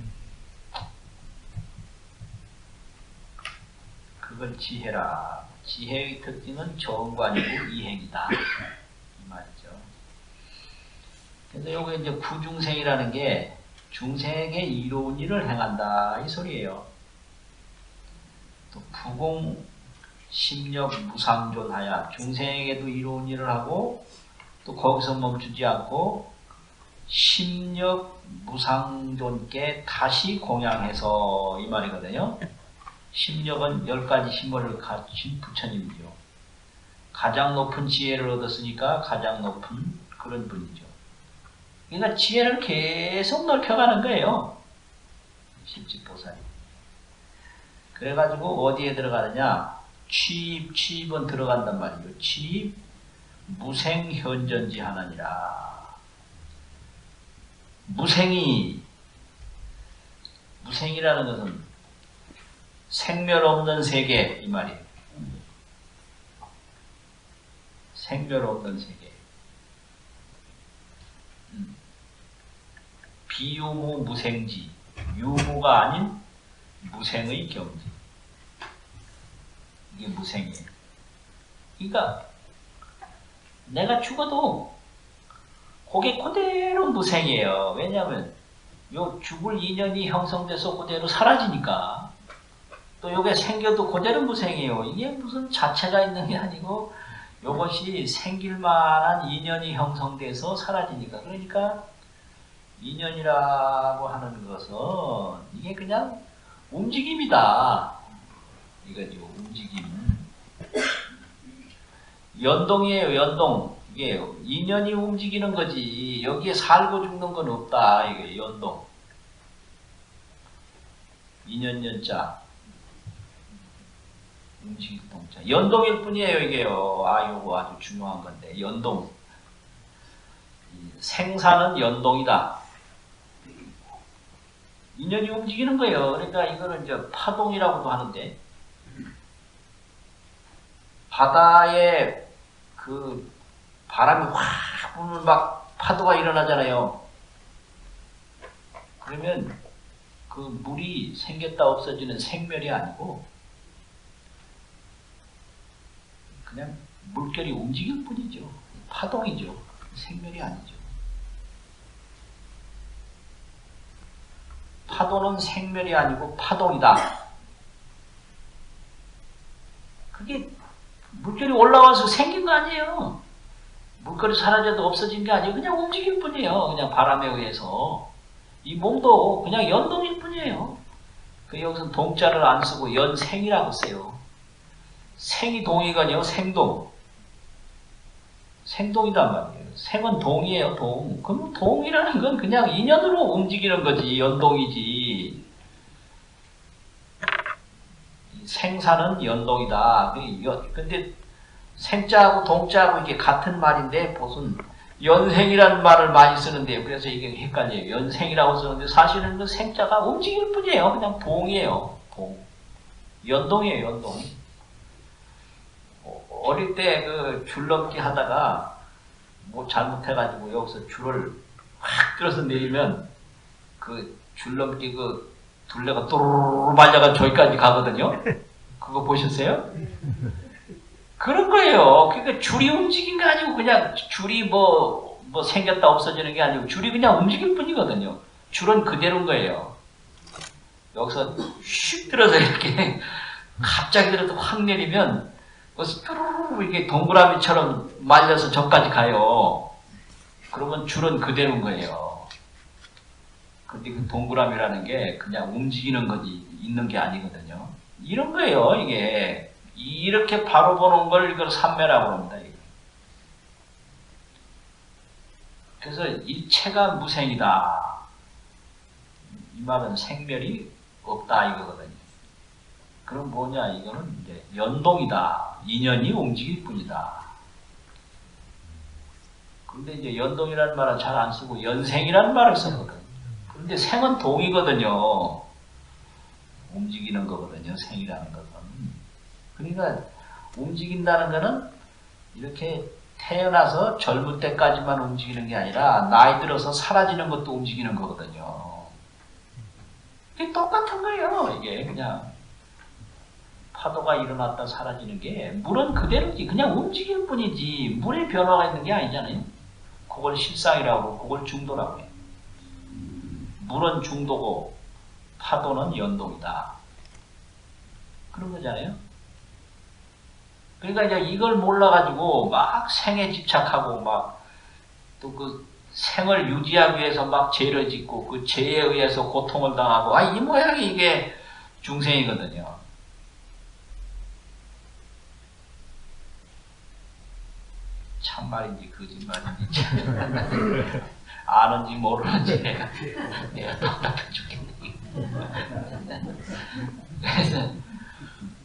Speaker 1: 그걸 지혜라. 지혜의 특징은 정관이고 이행이다. 이 말이죠. 근데 요게 이제 구중생이라는 게 중생에게 이로운 일을 행한다. 이 소리예요. 또 부공 심력 무상존하야 중생에게도 이로운 일을 하고 또 거기서 멈추지 않고 심력 무상존께 다시 공양해서 이 말이거든요. 심력은 10가지 심을 갖춘 부처님이죠. 가장 높은 지혜를 얻었으니까 가장 높은 그런 분이죠. 그러니까 지혜를 계속 넓혀가는 거예요. 십지보살이. 그래가지고 어디에 들어가느냐? 취입은 들어간단 말이에요. 취입 무생현전지 하나니라. 무생이라는 것은 생멸 없는 세계 이 말이에요. 생멸 없는 세계. 비유무 무생지. 유무가 아닌 무생의 경지. 이게 무생이에요. 그러니까 내가 죽어도 그게 그대로 무생이에요. 왜냐하면 요 죽을 인연이 형성돼서 그대로 사라지니까. 또 요게 생겨도 그대로 무생이에요. 이게 무슨 자체가 있는 게 아니고 요것이 생길 만한 인연이 형성돼서 사라지니까. 그러니까 인연이라고 하는 것은 이게 그냥 움직임이다. 이거죠. 움직임. 연동이에요. 연동. 이게 인연이 움직이는 거지. 여기에 살고 죽는 건 없다. 이게 연동. 인연 연자. 움직일 동자. 연동일 뿐이에요. 이게요. 요거 아주 중요한 건데. 연동. 생사는 연동이다. 인연이 움직이는 거예요. 그러니까 이거는 이제 파동이라고도 하는데, 바다에 그 바람이 확 불면 막 파도가 일어나잖아요. 그러면 그 물이 생겼다 없어지는 생멸이 아니고 그냥 물결이 움직일 뿐이죠. 파동이죠. 생멸이 아니죠. 파도는 생멸이 아니고 파동이다. 그게 물결이 올라와서 생긴 거 아니에요. 물결이 사라져도 없어진 게 아니에요. 그냥 움직일 뿐이에요. 그냥 바람에 의해서. 이 몸도 그냥 연동일 뿐이에요. 그 여기서 동자를 안 쓰고 연생이라고 써요. 생이 동이거든요. 생동. 생동이단 말이에요. 생은 동이에요. 동. 그럼 동이라는 건 그냥 인연으로 움직이는 거지. 연동이지. 생사는 연동이다. 근데 생자하고 동자하고 이게 같은 말인데 무슨 연생이라는 말을 많이 쓰는데요. 그래서 이게 헷갈려요. 연생이라고 쓰는데 사실은 그 생자가 움직일 뿐이에요. 그냥 동이에요. 동. 연동이에요. 연동. 어릴 때 그 줄넘기 하다가 뭐 잘못해가지고 여기서 줄을 확 들어서 내리면 그 줄넘기 그 둘레가 또르르 말려가 저기까지 가거든요. 그거 보셨어요? 그런 거예요. 그러니까 줄이 움직인 게 아니고 그냥 줄이 뭐 생겼다 없어지는 게 아니고 줄이 그냥 움직일 뿐이거든요. 줄은 그대로인 거예요. 여기서 슉 들어서 이렇게 갑자기 들어서 확 내리면 뚜루루 이게 동그라미처럼 말려서 저까지 가요. 그러면 줄은 그대로인 거예요. 근데 그 동그라미라는 게 그냥 움직이는 거지 있는 게 아니거든요. 이런 거예요. 이게 이렇게 바로 보는 걸 이걸 삼매라고 합니다. 그래서 일체가 무생이다. 이 말은 생멸이 없다 이거거든요. 그럼 뭐냐? 이거는 이제 연동이다. 인연이 움직일 뿐이다. 근데 이제 연동이라는 말은 잘 안 쓰고 연생이라는 말을 쓰거든. 근데 생은 동이거든요. 움직이는 거거든요. 생이라는 것은. 그러니까 움직인다는 것은 이렇게 태어나서 젊을 때까지만 움직이는 게 아니라 나이 들어서 사라지는 것도 움직이는 거거든요. 이게 똑같은 거예요. 이게 그냥 파도가 일어났다 사라지는 게 물은 그대로지. 그냥 움직일 뿐이지 물의 변화가 있는 게 아니잖아요. 그걸 실상이라고 하고 그걸 중도라고 해요. 물은 중도고 파도는 연동이다. 그런 거잖아요. 그러니까 이제 이걸 몰라가지고 막 생에 집착하고 막 또 그 생을 유지하기 위해서 막 죄를 짓고 그 죄에 의해서 고통을 당하고 이 모양이 이게 중생이거든요. 참말인지 거짓말인지 아는지 모르는지 내가 답답해 죽겠네. 그래서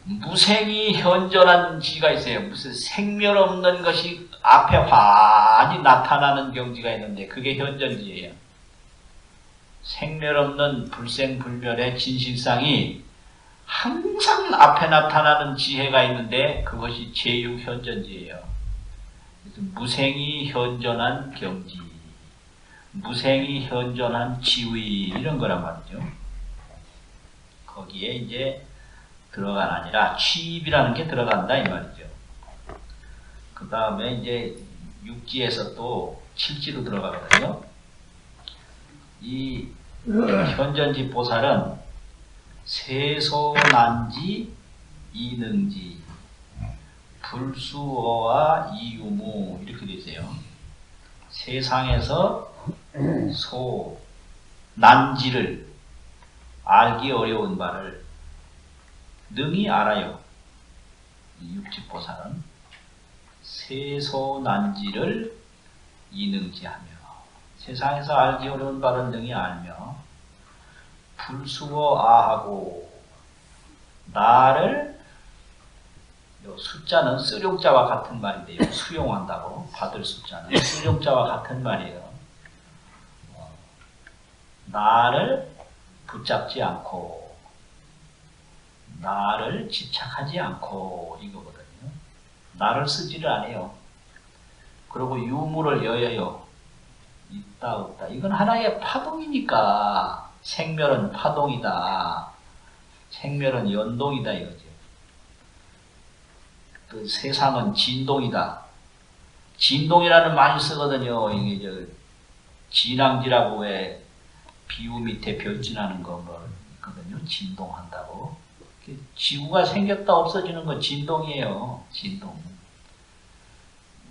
Speaker 1: 무생이 현존한 지가 있어요. 무슨 생멸 없는 것이 앞에 환히 나타나는 경지가 있는데 그게 현존지예요. 생멸 없는 불생불멸의 진실상이 항상 앞에 나타나는 지혜가 있는데 그것이 제6현존지예요. 그래서 무생이 현존한 경지, 무생이 현존한 지위 이런 거란 말이죠. 거기에 이제 들어간 아니라 취입이라는 게 들어간다 이 말이죠. 그 다음에 이제 육지에서 또 칠지로 들어가거든요. 이 현존지 보살은 세소난지 이능지 불수어와 이유무 이렇게 되어 있어요. 세상에서 소, 난지를 알기 어려운 바를 능히 알아요. 이 육지보살은 세소난지를 이능지하며 세상에서 알기 어려운 바를 능히 알며 불수어아하고 나를 숫자는 쓰룡자와 같은 말인데요. 수용한다고 받을 숫자는 쓰룡자와 같은 말이에요. 나를 붙잡지 않고 나를 집착하지 않고 이거거든요. 나를 쓰지를 않아요. 그리고 유무를 여여요. 있다 없다. 이건 하나의 파동이니까 생멸은 파동이다. 생멸은 연동이다 이거죠. 그 세상은 진동이다. 진동이라는 말을 쓰거든요. 이게 진앙지라고 왜 비우 밑에 별진하는 거 뭐 있거든요. 진동한다고. 지구가 생겼다 없어지는 건 진동이에요. 진동.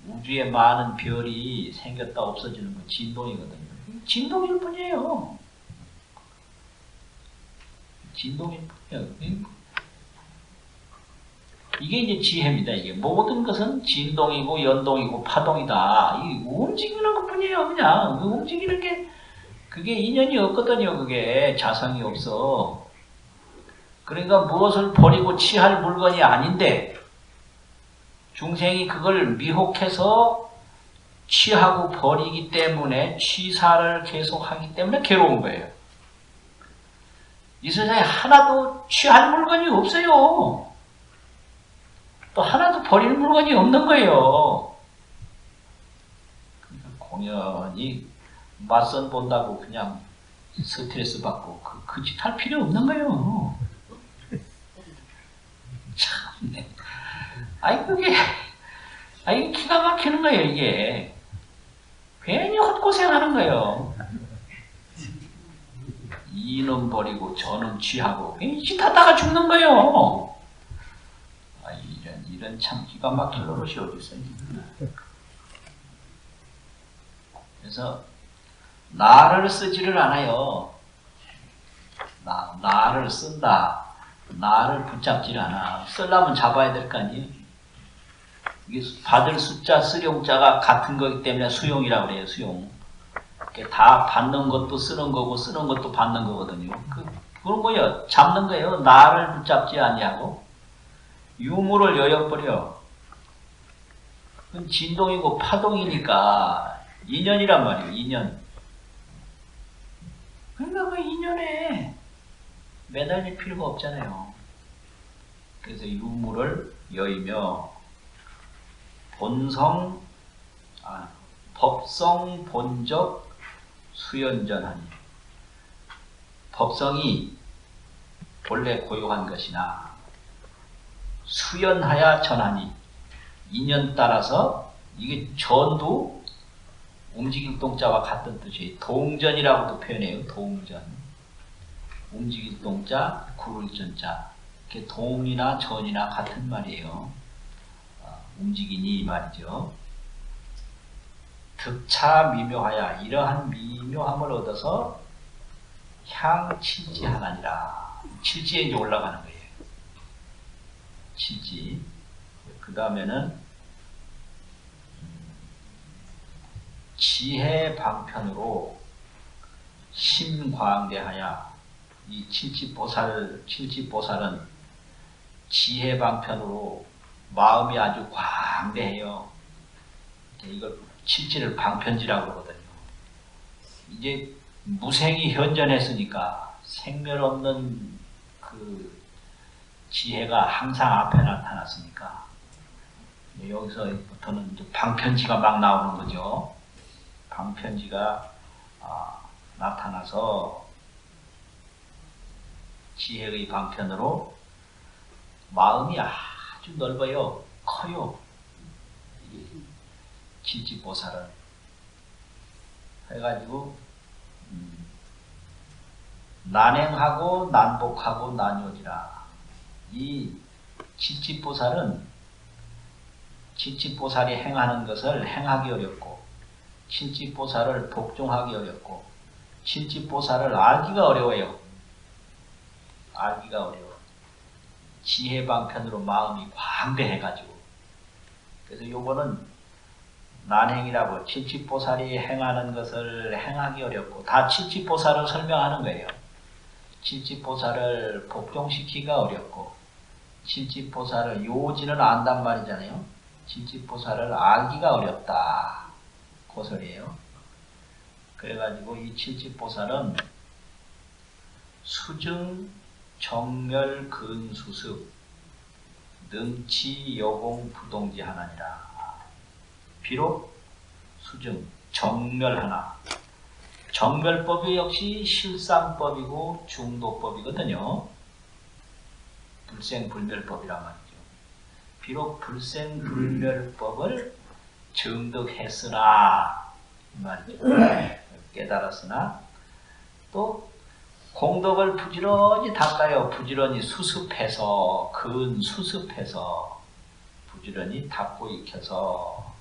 Speaker 1: 우주에 많은 별이 생겼다 없어지는 건 진동이거든요. 진동일 뿐이에요. 진동일 뿐이에요. 이게 이제 지혜입니다. 이게 모든 것은 진동이고 연동이고 파동이다. 이 움직이는 것 뿐이에요. 그냥 움직이는 게 그게 인연이 없거든요. 그게 자성이 없어. 그러니까 무엇을 버리고 취할 물건이 아닌데 중생이 그걸 미혹해서 취하고 버리기 때문에 취사를 계속하기 때문에 괴로운 거예요. 이 세상에 하나도 취할 물건이 없어요. 또 하나도 버릴 물건이 없는 거예요. 그러니까 공연히 맞선 본다고 그냥 스트레스 받고 그 짓 할 필요 없는 거예요. 참네. 그게 기가 막히는 거예요, 이게. 괜히 헛고생하는 거예요. 이놈 버리고 저놈 취하고 이 짓 하다가 죽는 거예요. 이런 참 기가 막힐 노릇이 어디 있어요. 그래서 나를 쓰지를 않아요. 나를 쓴다. 나를 붙잡지를 않아. 쓰려면 잡아야 될 거 아니에요. 이게 받을 숫자, 쓰룡자가 같은 거기 때문에 수용이라고 그래요. 수용. 다 받는 것도 쓰는 거고 쓰는 것도 받는 거거든요. 그건 뭐예요? 잡는 거예요. 나를 붙잡지 아니하고 유무를 여여버려. 그건 진동이고 파동이니까 인연이란 말이에요. 인연. 그러니까 그 인연에 매달릴 필요가 없잖아요. 그래서 유무를 여이며 법성 본적 수연전하니 법성이 본래 고유한 것이나 수연하야 전하니 인연 따라서 이게 전도 움직일 동자와 같은 뜻이에요. 동전이라고도 표현해요. 동전. 움직일 동자, 구를 전자. 이렇게 동이나 전이나 같은 말이에요. 움직이니 이 말이죠. 득차 미묘하야 이러한 미묘함을 얻어서 향칠지하나니라. 칠지에 이제 올라가는 거예요. 칠지. 그 다음에는 지혜 방편으로 심광대하야. 이 칠지보살은 지혜 방편으로 마음이 아주 광대해요. 이걸 칠지를 방편지라고 그러거든요. 이제 무생이 현전했으니까 생멸 없는 그 지혜가 항상 앞에 나타났으니까 여기서부터는 이제 방편지가 막 나오는 거죠. 방편지가 나타나서 지혜의 방편으로 마음이 아주 넓어요. 커요. 칠지보살은 해가지고 난행하고 난복하고 난요지라. 이 칠지보살이 행하는 것을 행하기 어렵고 칠지보살을 복종하기 어렵고 칠지보살을 알기가 어려워요. 알기가 어려워. 지혜방편으로 마음이 광대해가지고. 그래서 요거는 난행이라고 칠지보살이 행하는 것을 행하기 어렵고 다 칠지보살을 설명하는 거예요. 칠지보살을 복종시키기가 어렵고 칠지보살을 요지는 안단 말이잖아요. 칠지보살을 알기가 어렵다. 그 소리예요. 그래가지고 이 칠지보살은 수증 정멸 근수습 능치 여공 부동지 하나니라. 비록 수증 정멸하나 정멸법이 역시 실상법이고 중도법이거든요. 불생불멸법이란 말이죠. 비록 불생불멸법을 증득했으나 이 말이죠. 깨달았으나 또 공덕을 부지런히 닦아요. 부지런히 수습해서 근수습해서 부지런히 닦고 익혀서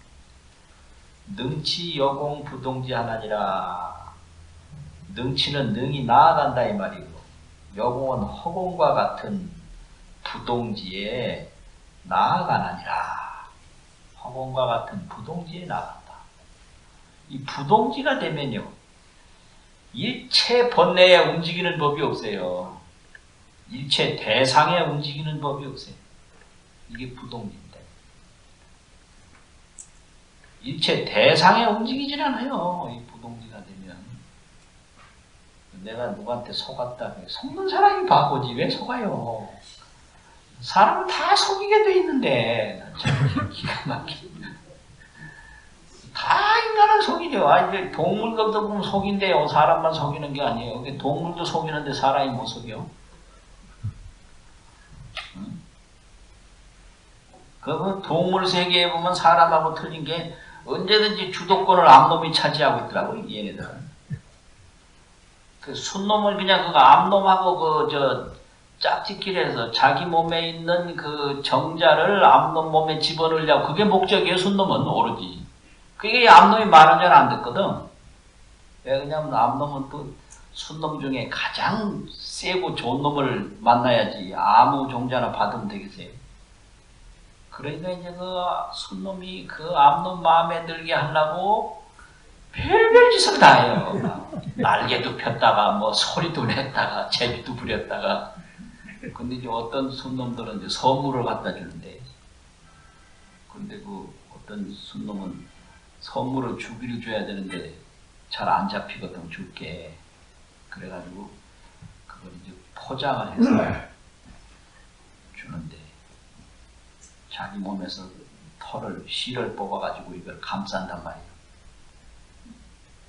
Speaker 1: 능치 여공 부동지 하나니라. 능치는 능이 나아간다 이 말이고 여공은 허공과 같은 부동지에 나아가느니라. 허공과 같은 부동지에 나간다. 이 부동지가 되면요 일체 번뇌에 움직이는 법이 없어요. 일체 대상에 움직이는 법이 없어요. 이게 부동지입니다. 일체 대상에 움직이질 않아요. 이 부동지가 되면. 내가 누구한테 속았다. 속는 사람이 바보지 왜 속아요. 사람은 다 속이게 돼 있는데 참 기가 막히네. 다 인간은 속이죠. 이제 동물들도 보면 속인데요. 사람만 속이는 게 아니에요. 동물도 속이는데 사람이 못 속여. 그 동물 세계에 보면 사람하고 틀린 게 언제든지 주도권을 암놈이 차지하고 있더라고요. 얘네들은. 그 순놈을 그냥 그 암놈하고 짝짓기를 해서 자기 몸에 있는 그 정자를 암놈 몸에 집어넣으려고 그게 목적이에요. 순놈은 오로지. 그게 암놈이 말은 잘 안 듣거든. 왜 그러냐면 암놈은 또 순놈 중에 가장 세고 좋은 놈을 만나야지 아무 종자나 받으면 되겠어요. 그러니까 이제 그 순놈이 그 암놈 마음에 들게 하려고 별별 짓을 다 해요. 날개도 폈다가 뭐 소리도 냈다가 제비도 부렸다가. 근데 이제 어떤 순놈들은 이제 선물을 갖다 주는데, 근데 그 어떤 순놈은 선물을 주기를 줘야 되는데 잘 안 잡히거든 줄게. 그래가지고 그걸 이제 포장을 해서 주는데 자기 몸에서 실을 뽑아가지고 이걸 감싼단 말이에요.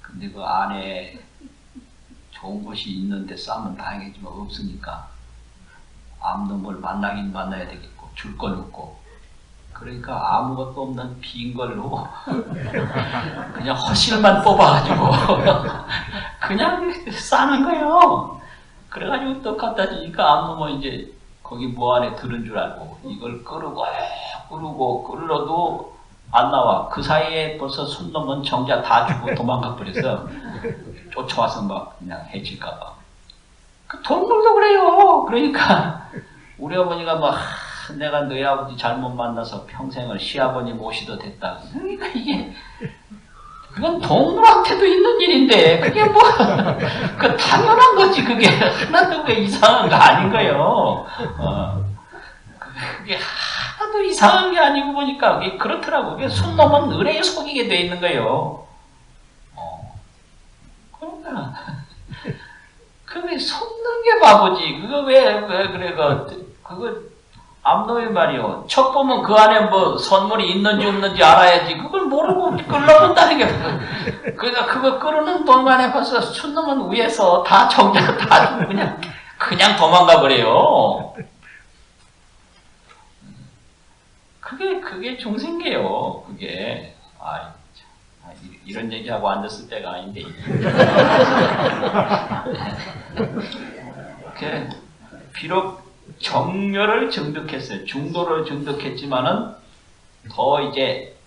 Speaker 1: 근데 그 안에 좋은 것이 있는데 싸면 다행이지만 없으니까 암놈을 만나긴 만나야 되겠고 줄 건 없고 그러니까 아무것도 없는 빈 걸로 그냥 허실만 뽑아가지고 그냥 싸는 거예요. 그래가지고 또 갖다 주니까 암놈은 이제 거기 뭐 안에 들은 줄 알고 이걸 끓으고 끓어도 안 나와. 그 사이에 벌써 손 넘은 정자 다 주고 도망가 버려서 쫓아와서 막 그냥 해칠까봐. 그 동물도 그래요. 그러니까 우리 어머니가 막 내가 너희 아버지 잘못 만나서 평생을 시아버지 모시도 됐다. 그러니까 이게 그건 동물한테도 있는 일인데 그게 뭐 그 당연한 거지. 그게 하나도 왜 이상한 거 아닌 거예요. 그게 하나도 이상한 게 아니고 보니까 그게 그렇더라고. 그게 손 넘은 의뢰에 속이게 돼 있는 거예요. 그러니까 그게 속는 게 바보지. 그거 왜 그래 그거 암놈의 말이요. 척 보면 그 안에 뭐 선물이 있는지 없는지 알아야지. 그걸 모르고 끌러본다는 게. 그러니까 그거 끌어는 동안에 벌써 춘놈은 위에서 다 정작 다 그냥 도망가 버려요. 그게 중생계요. 그게. 이런 얘기하고 앉았을 때가 아닌데. 비록 정멸을 증득했어요. 중도를 증득했지만은 더 이제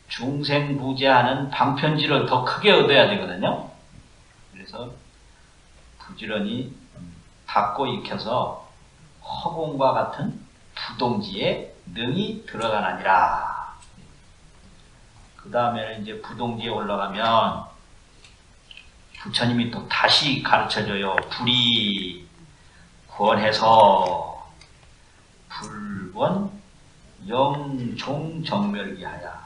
Speaker 1: 중생부재하는 방편지를 더 크게 얻어야 되거든요. 그래서 부지런히 닦고 익혀서 허공과 같은 부동지에 능히 들어가나니라. 그 다음에는 이제 부동지에 올라가면 부처님이 또 다시 가르쳐줘요. 불이 권해서 불권 영종정멸기하야.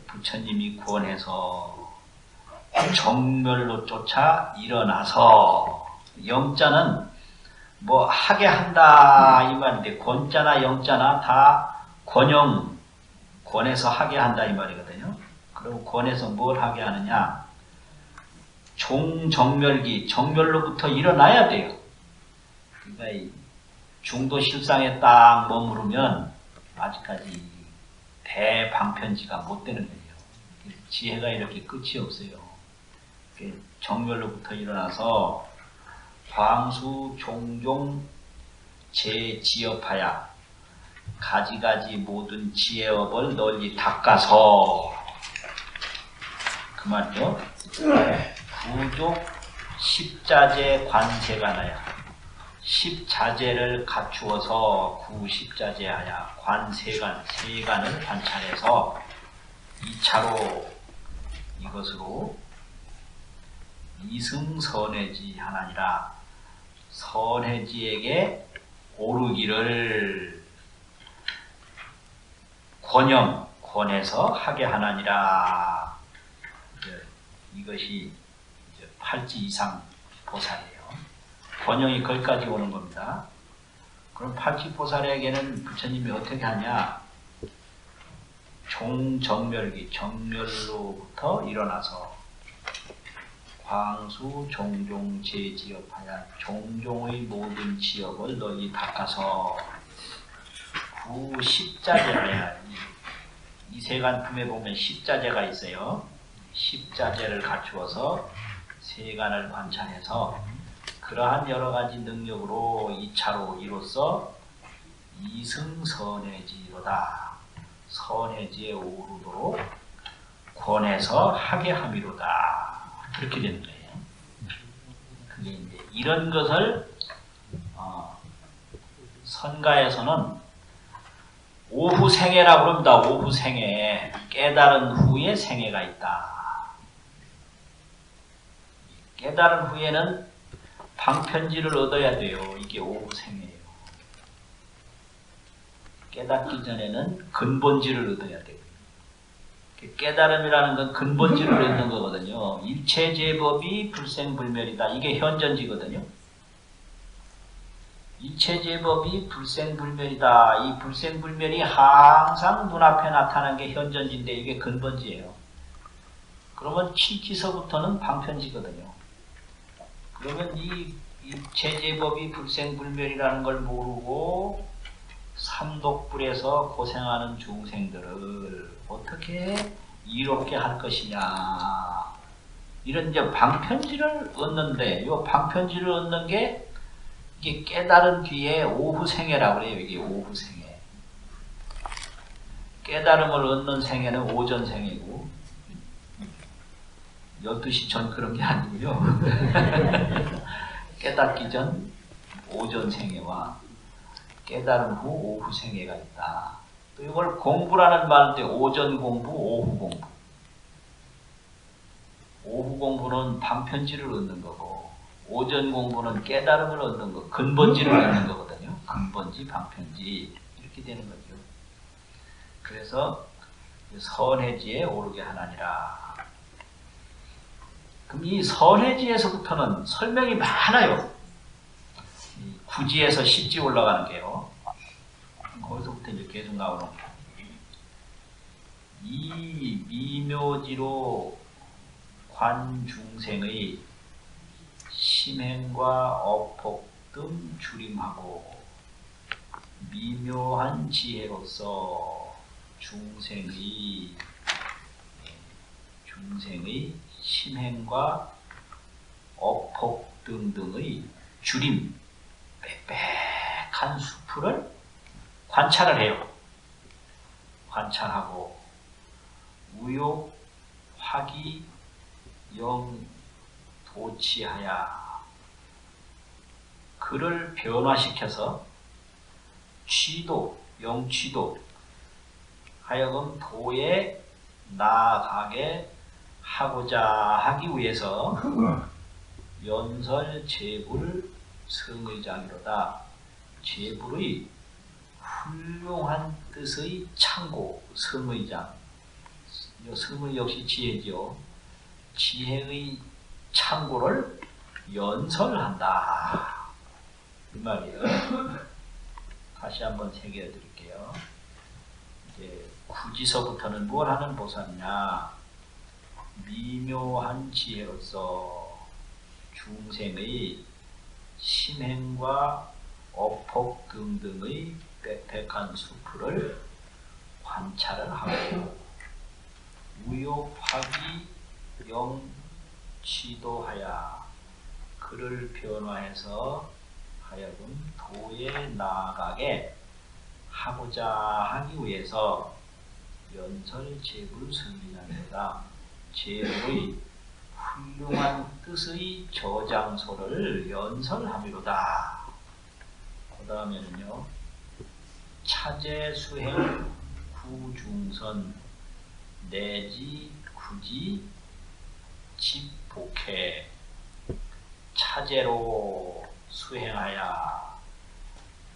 Speaker 1: 부처님이 권해서 정멸로 쫓아 일어나서, 영자는 뭐 하게 한다 이 말인데 권자나 영자나 다 권영, 권해서 하게 한다 이 말이거든요. 그리고 권해서 뭘 하게 하느냐? 종정멸기, 정멸로부터 일어나야 돼요. 그러니까 이 중도 실상에 딱 머무르면 아직까지 대방편지가 못 되는 거예요. 지혜가 이렇게 끝이 없어요. 정멸로부터 일어나서 광수 종종 제지업하야, 가지가지 모든 지혜업을 널리 닦아서, 그 말이요. 부족 십자제 관세가 나야. 십자제를 갖추어서 구십자제하야 관세간, 세간을 관찰해서 2차로 이것으로 이승선해지 하나니라. 선해지에게 오르기를 권해서 하게 하나니라. 이것이 팔지 이상 보살이에요. 권영이 거기까지 오는 겁니다. 그럼 팔지보살에게는 부처님이 어떻게 하냐? 종정멸기, 정멸로부터 일어나서 광수 종종 제지업하야 종종의 모든 지업을 널리 닦아서 구십자제하야. 이 세간품에 보면 십자제가 있어요. 십자제를 갖추어서 세간을 관찰해서 그러한 여러가지 능력으로 2차로 이로써 이승선해지로다. 선해지에 오르도록 권해서 하게 함이로다. 그렇게 되는 거예요. 그게 이제 이런 것을 선가에서는 오후생애라고 그럽니다. 오후생애. 깨달은 후에 생애가 있다. 깨달은 후에는 방편지를 얻어야 돼요. 이게 오후생애예요. 깨닫기 전에는 근본지를 얻어야 돼요. 깨달음이라는 건 근본지를 얻는 거거든요. 일체제법이 불생불멸이다. 이게 현전지거든요. 일체제법이 불생불멸이다. 이 불생불멸이 항상 눈앞에 나타나는 게 현전지인데 이게 근본지예요. 그러면 칠지서부터는 방편지거든요. 그러면 이 일체제법이 불생불멸이라는 걸 모르고 삼독불에서 고생하는 중생들을 어떻게 이롭게 할 것이냐. 이런 이제 방편지를 얻는데, 이 방편지를 얻는 게 이게 깨달은 뒤에 오후생애라고 그래요. 이게 오후생애. 깨달음을 얻는 생애는 오전생애고 12시 전 그런 게 아니고요. 깨닫기 전 오전생애와 깨달음 후 오후생애가 있다. 또 이걸 공부라는 말인데 오전 공부, 오후 공부. 오후 공부는 방편지를 얻는 거고 오전 공부는 깨달음을 얻는 거, 근본지를 얻는 거거든요. 근본지, 방편지 이렇게 되는 거죠. 그래서 선해지에 오르게 하나니라. 그럼 이 선해지에서부터는 설명이 많아요. 구지에서 십지 올라가는 게요. 거기서부터 이제 계속 나오는 거예요. 이 미묘지로 관중생의 심행과 어폭 등 주림하고 미묘한 지혜로서 중생의 심행과 어폭 등등의 주림, 빽빽한 수풀을 관찰을 해요. 관찰하고 우욕, 화기, 영, 도치하야 그를 변화시켜서 취도, 영취도 하여금 도에 나아가게 하고자 하기 위해서 연설 제불 성의장이로다. 제불의 훌륭한 뜻의 창고, 성의장. 성의 역시 지혜죠. 지혜의 창고를 연설한다. 이 말이에요. 다시 한번 새겨 드릴게요. 이제 구지서부터는 뭘 하는 보살이냐? 미묘한 지혜로서 중생의 심행과 어폭 등등의 빽빽한 수풀을 관찰을 하고 우욕, 화기, 영, 취도하야 그를 변화해서 하여금 도에 나아가게 하고자 하기 위해서 연설 제불 성의장이다. 제불의 훌륭한 뜻의 저장소를 연설함이로다. 그 다음에는요, 차제 수행 구중선 내지 구지 집복해 차제로 수행하여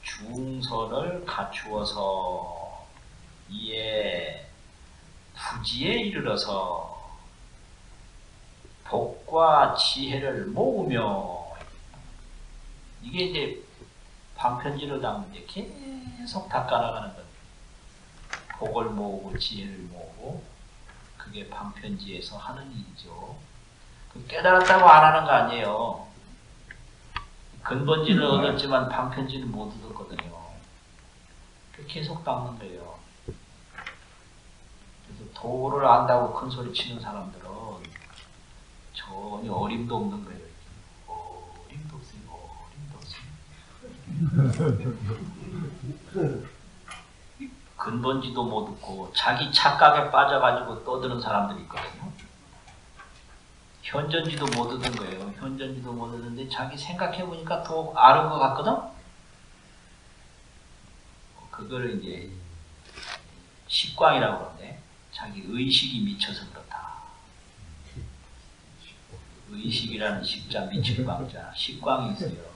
Speaker 1: 중선을 갖추어서 이에 구지에 이르러서 복과 지혜를 모으며 이게 이제 방편지를 담는데 계속 닦아나가는 거예요. 복을 모으고 지혜를 모으고 그게 방편지에서 하는 일이죠. 깨달았다고 안 하는 거 아니에요. 근본지를 얻었지만 방편지는 못 얻었거든요. 계속 닦는 거예요. 그래서 도를 안다고 큰 소리 치는 사람들은 전혀 어림도 없는 거예요. 어림도 없어요. 어림도 없어요. 근본지도 못 얻고 자기 착각에 빠져가지고 떠드는 사람들이 있거든요. 현전지도 못 얻은 거예요. 현전지도 못 얻는데 자기 생각해보니까 더 아는 것 같거든? 그걸 이제 식광이라고 그러는데 자기 의식이 미쳐서 그렇다. 의식이라는 식자 미칠 광자 식광이 있어요.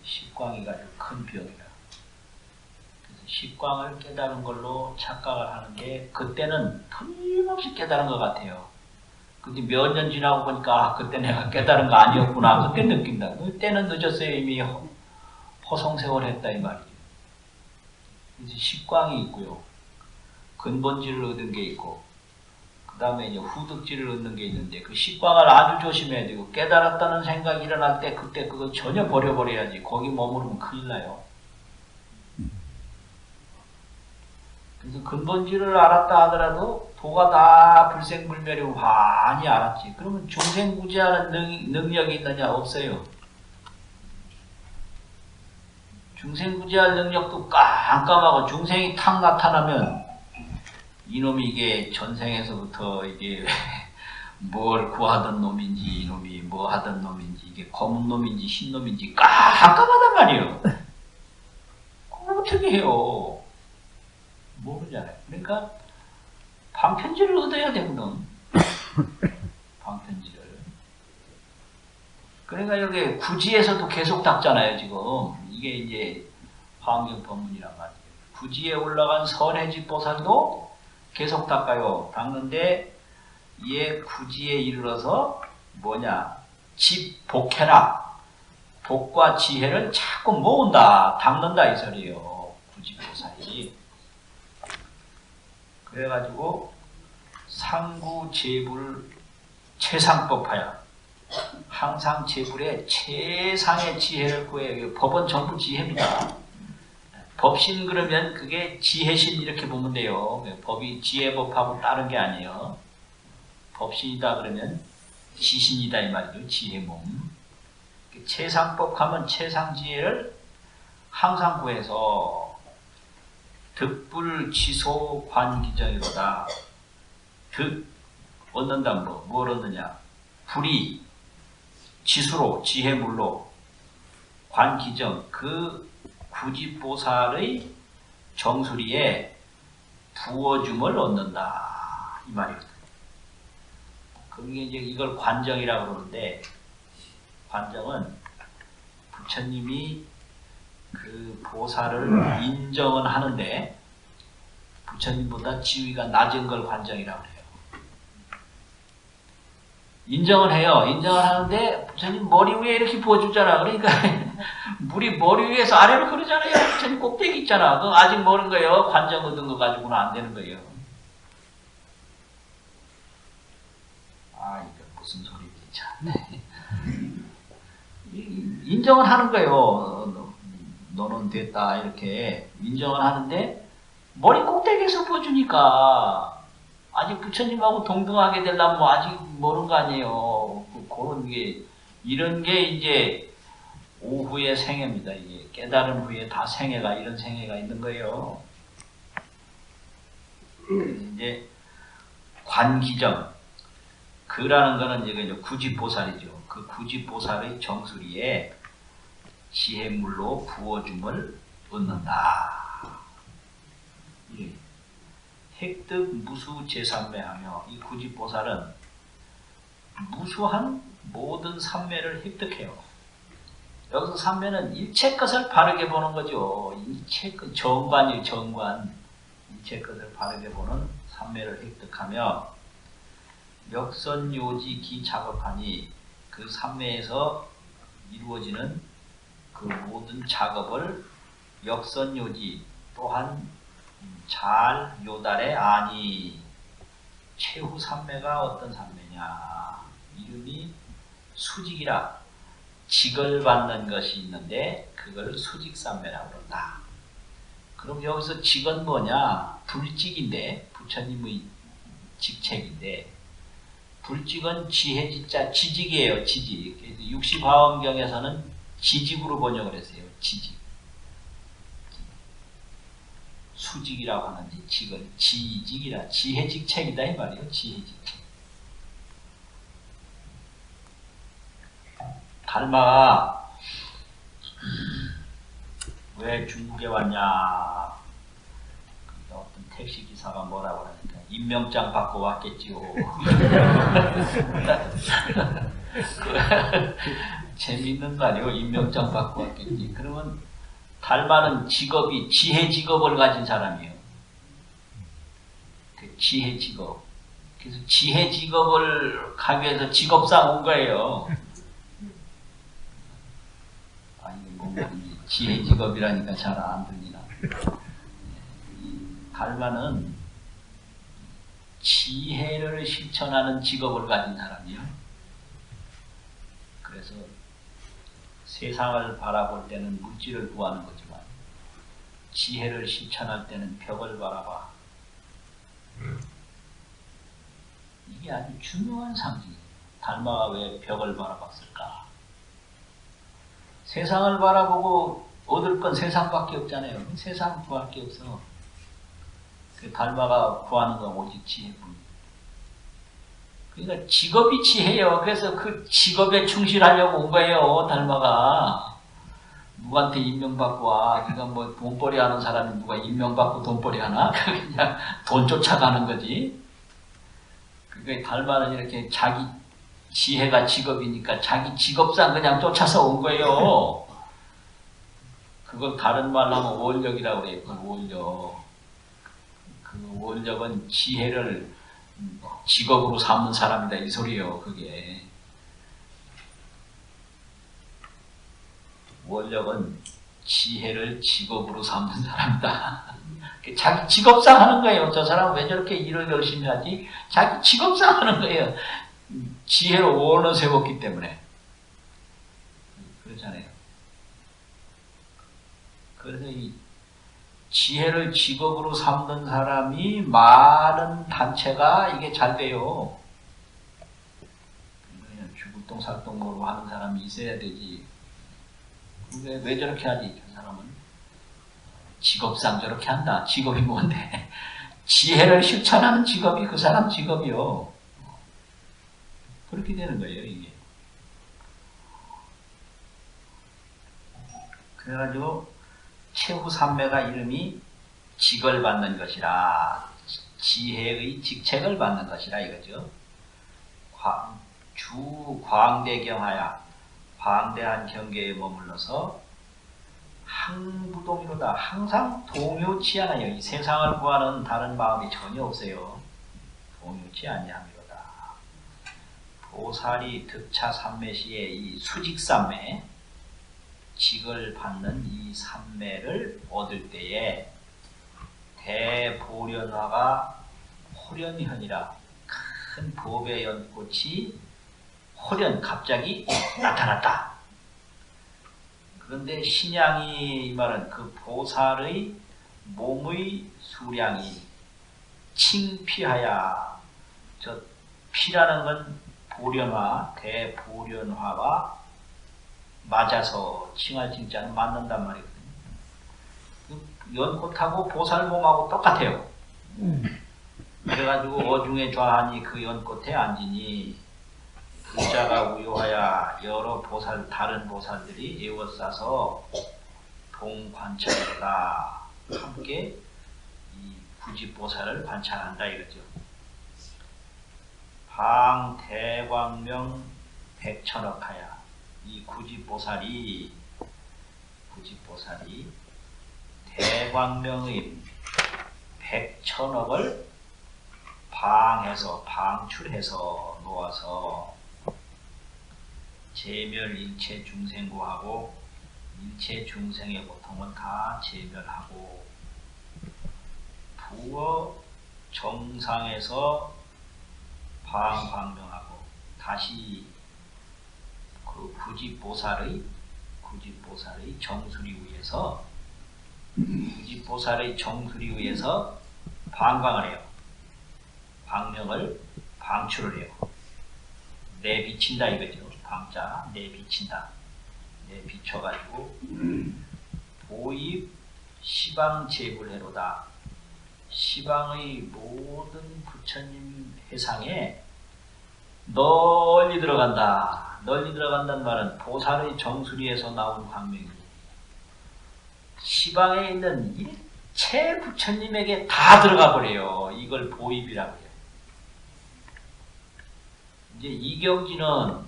Speaker 1: 식광이 아주 큰 병이라. 그래서 식광을 깨달은 걸로 착각을 하는데 그때는 틀림없이 깨달은 것 같아요. 근데 몇 년 지나고 보니까 아, 그때 내가 깨달은 거 아니었구나. 그때 느낀다. 그때는 늦었어요. 이미 허송세월 했다 이 말이죠. 그래서 식광이 있고요. 근본지를 얻은 게 있고 그 다음에 이제 후득지를 얻는 게 있는데 그 식광을 아주 조심해야 되고 깨달았다는 생각이 일어날 때 그때 그거 전혀 버려버려야지. 거기 머무르면 큰일 나요. 그래서 근본지를 알았다 하더라도 도가 다 불생불멸이 많이 알았지. 그러면 중생구제하는 능력이 있느냐? 없어요. 중생구제할 능력도 깜깜하고 중생이 탁 나타나면 이놈이 이게 전생에서부터 이게 뭘 구하던 놈인지 이놈이 뭐 하던 놈인지 이게 검은 놈인지 흰 놈인지 깜깜하단 말이에요. 그걸 어떻게 해요? 모르잖아요. 그러니까 방편지를 얻어야 되거든. 방편지를. 그러니까 여기 구지에서도 계속 닦잖아요. 지금 이게 이제 화엄경 법문이란 말이에요. 구지에 올라간 선해지 보살도 계속 닦아요. 닦는데 얘 구지에 이르러서 뭐냐, 집복해라. 복과 지혜를 자꾸 모은다, 닦는다 이 소리예요. 구지보살이. 그래가지고 상구 제불 최상법하야. 항상 제불에 최상의 지혜를 구해요. 법은 전부 지혜입니다. 법신 그러면 그게 지혜신 이렇게 보면 돼요. 법이 지혜법하고 다른 게 아니에요. 법신이다 그러면 지신이다 이 말이죠. 지혜몸. 최상법 하면 최상지혜를 항상 구해서 득불 지소 관기정이로다. 득 얻는다 뭘 얻느냐. 불이 지수로 지혜물로 관기정 그 구지보살의 정수리에 부어줌을 얻는다 이 말이거든. 그게 이제 이걸 관정이라고 그러는데, 관정은 부처님이 그 보살을 인정은 하는데 부처님보다 지위가 낮은 걸 관정이라고 해요. 인정은 해요. 인정을 하는데 부처님 머리 위에 이렇게 부어주잖아. 그러니까 물이 머리 위에서 아래로 흐르잖아요. 부처님 꼭대기 있잖아. 그거 아직 모르는 거예요. 관정 얻은 거 가지고는 안 되는 거예요. 아, 이거 무슨 소리지 참. 인정을 하는 거예요. 너는 됐다 이렇게 인정을 하는데 머리 꼭대기에서 부어주니까 아직 부처님하고 동등하게 되려면 뭐 아직 모르는 거 아니에요. 그런 게, 이런 게 이제 오후의 생애입니다. 이게 깨달은 후에 다 생애가, 이런 생애가 있는 거예요. 이제 관기정. 그라는 거는 이제 구지보살이죠. 그 구지보살의 정수리에 지혜물로 부어줌을 얻는다. 예. 획득 무수 제삼매하며 이 구지보살은 무수한 모든 삼매를 획득해요. 여기서 삼매는 일체 것을 바르게 보는 거죠. 일체 것, 정관이에요. 정관. 일체 것을 바르게 보는 삼매를 획득하며 역선요지 기작업하니 그 삼매에서 이루어지는 그 모든 작업을 역선요지 또한 잘 요달에 아니. 최후 삼매가 어떤 삼매냐. 이름이 수직이라. 직을 받는 것이 있는데 그걸 수직삼매라고 그런다. 그럼 여기서 직은 뭐냐. 불직인데 부처님의 직책인데 불직은 지혜지자 지직이에요. 지직. 그래서 육시화엄경에서는 지직으로 번역을 했어요. 지직. 수직이라고 하는데 직을 지직이라 지혜직책이다 이 말이에요. 지혜직책. 달마가 왜 중국에 왔냐. 어떤 택시기사가 뭐라고 하니까 임명장 받고 왔겠지요. 재미있는 말이요. 임명장 받고 왔겠지. 그러면 달마는 직업이 지혜 직업을 가진 사람이에요. 그 지혜 직업. 그래서 지혜 직업을 가기 위해서 직업상 온 거예요. 아니 뭔가 지혜 직업이라니까 잘 안 들리나. 달마는 지혜를 실천하는 직업을 가진 사람이에요. 그래서 세상을 바라볼 때는 물질을 구하는 거지만 지혜를 실천할 때는 벽을 바라봐. 이게 아주 중요한 상징이에요. 달마가 왜 벽을 바라봤을까? 세상을 바라보고 얻을 건 세상밖에 없잖아요. 세상 구할 게 없어. 그 달마가 구하는 건 오직 지혜뿐. 그러니까 직업이 지혜예요. 그래서 그 직업에 충실하려고 온 거예요. 달마가. 누구한테 임명받고 와. 그러니까 뭐 돈벌이 하는 사람이 누가 임명받고 돈벌이 하나? 그냥 돈 쫓아가는 거지. 그러니까 달마는 이렇게 자기 지혜가 직업이니까 자기 직업상 그냥 쫓아서 온 거예요. 그걸 다른 말로 하면 원력이라고 그래요. 그 원력. 그 원력은 지혜를 직업으로 삼는 사람이다 이 소리예요. 그게. 원력은 지혜를 직업으로 삼는 사람이다. 자기 직업상 하는 거예요. 저 사람은 왜 저렇게 일을 열심히 하지? 자기 직업상 하는 거예요. 지혜로 원을 세웠기 때문에. 그렇잖아요. 그래서 이 지혜를 직업으로 삼는 사람이 많은 단체가 이게 잘 돼요. 그냥 죽을똥 살똥으로 하는 사람이 있어야 되지. 왜 저렇게 하지? 저 사람은 직업상 저렇게 한다. 직업이 뭔데? 지혜를 실천하는 직업이 그 사람 직업이요. 그렇게 되는 거예요, 이게. 그래가지고 최후 삼매가 이름이 직을 받는 것이라, 지혜의 직책을 받는 것이라 이거죠. 주 광대경하야, 광대한 경계에 머물러서 항부동이로다. 항상 동요치 않아요. 이 세상을 구하는 다른 마음이 전혀 없어요. 동요치 아니함이로다. 보살이 득차 삼매시에 이 수직삼매, 직을 받는 이 삼매를 얻을 때에 대보련화가 호련현이라, 큰 법의 연꽃이 호련 갑자기 나타났다. 그런데 신양이 말은 그 보살의 몸의 수량이 칭피하야, 저 피라는 건 보련화, 대보련화와 맞아서 칭할 칭자는 맞는단 말이거든요. 연꽃하고 보살 몸하고 똑같아요. 그래가지고 어중에 좌하니 그 연꽃에 앉으니 부자가 우요하야 여러 보살, 다른 보살들이 에워싸서 동관찰하다. 함께 이 구지보살을 관찰한다 이거죠. 방대광명 백천억하야. 이 구지보살이 대광명의 백천억을 방출해서 놓아서 제멸일체 중생구하고 일체 중생의 고통은 다 제멸하고 부어 정상에서 방광명하고 다시 그 구지보살의 정수리 위에서 방광을 해요. 광명을 방출을 해요. 내비친다 이거죠. 방자 내비친다. 내비쳐가지고 보입 시방제불해로다. 시방의 모든 부처님 해상에 널리 들어간다. 널리 들어간다는 말은 보살의 정수리에서 나온 광명이고 시방에 있는 일체 부처님에게 다 들어가 버려요. 이걸 보입이라고 해요. 이제 이 경지는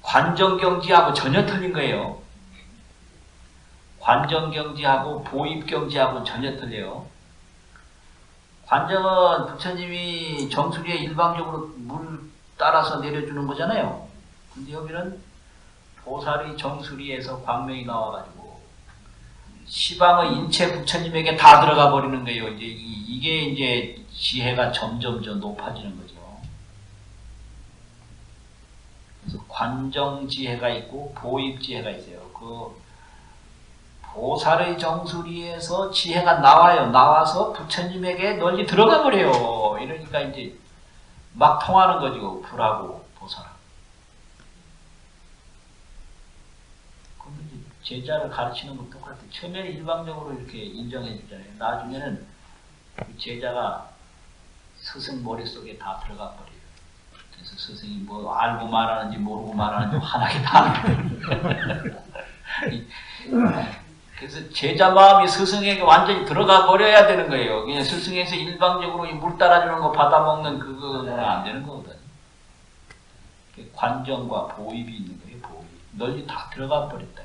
Speaker 1: 관정경지하고 전혀 틀린 거예요. 관정경지하고 보입경지하고 전혀 틀려요. 관정은 부처님이 정수리에 일방적으로 물 따라서 내려주는 거잖아요. 근데 여기는 보살의 정수리에서 광명이 나와가지고 시방의 인체 부처님에게 다 들어가 버리는 거예요. 이제 이게 이제 지혜가 점점 높아지는 거죠. 그래서 관정지혜가 있고 보입지혜가 있어요. 그 보살의 정수리에서 지혜가 나와요. 나와서 부처님에게 널리 들어가 버려요. 이러니까 이제 막 통하는 거죠. 불하고 보살하고. 그럼 이제 제자를 가르치는 것도 똑같아요. 처음에 일방적으로 이렇게 인정해 주잖아요. 나중에는 그 제자가 스승 머릿속에 다 들어가 버려요. 그래서 스승이 뭐 알고 말하는지 모르고 말하는지 환하게 다 그래서 제자 마음이 스승에게 완전히 들어가 버려야 되는 거예요. 그냥 스승에서 일방적으로 물 따라주는 거 받아먹는 그거는 안 되는 거거든요. 관정과 보입이 있는 거예요. 보입. 널리 다 들어가 버렸다.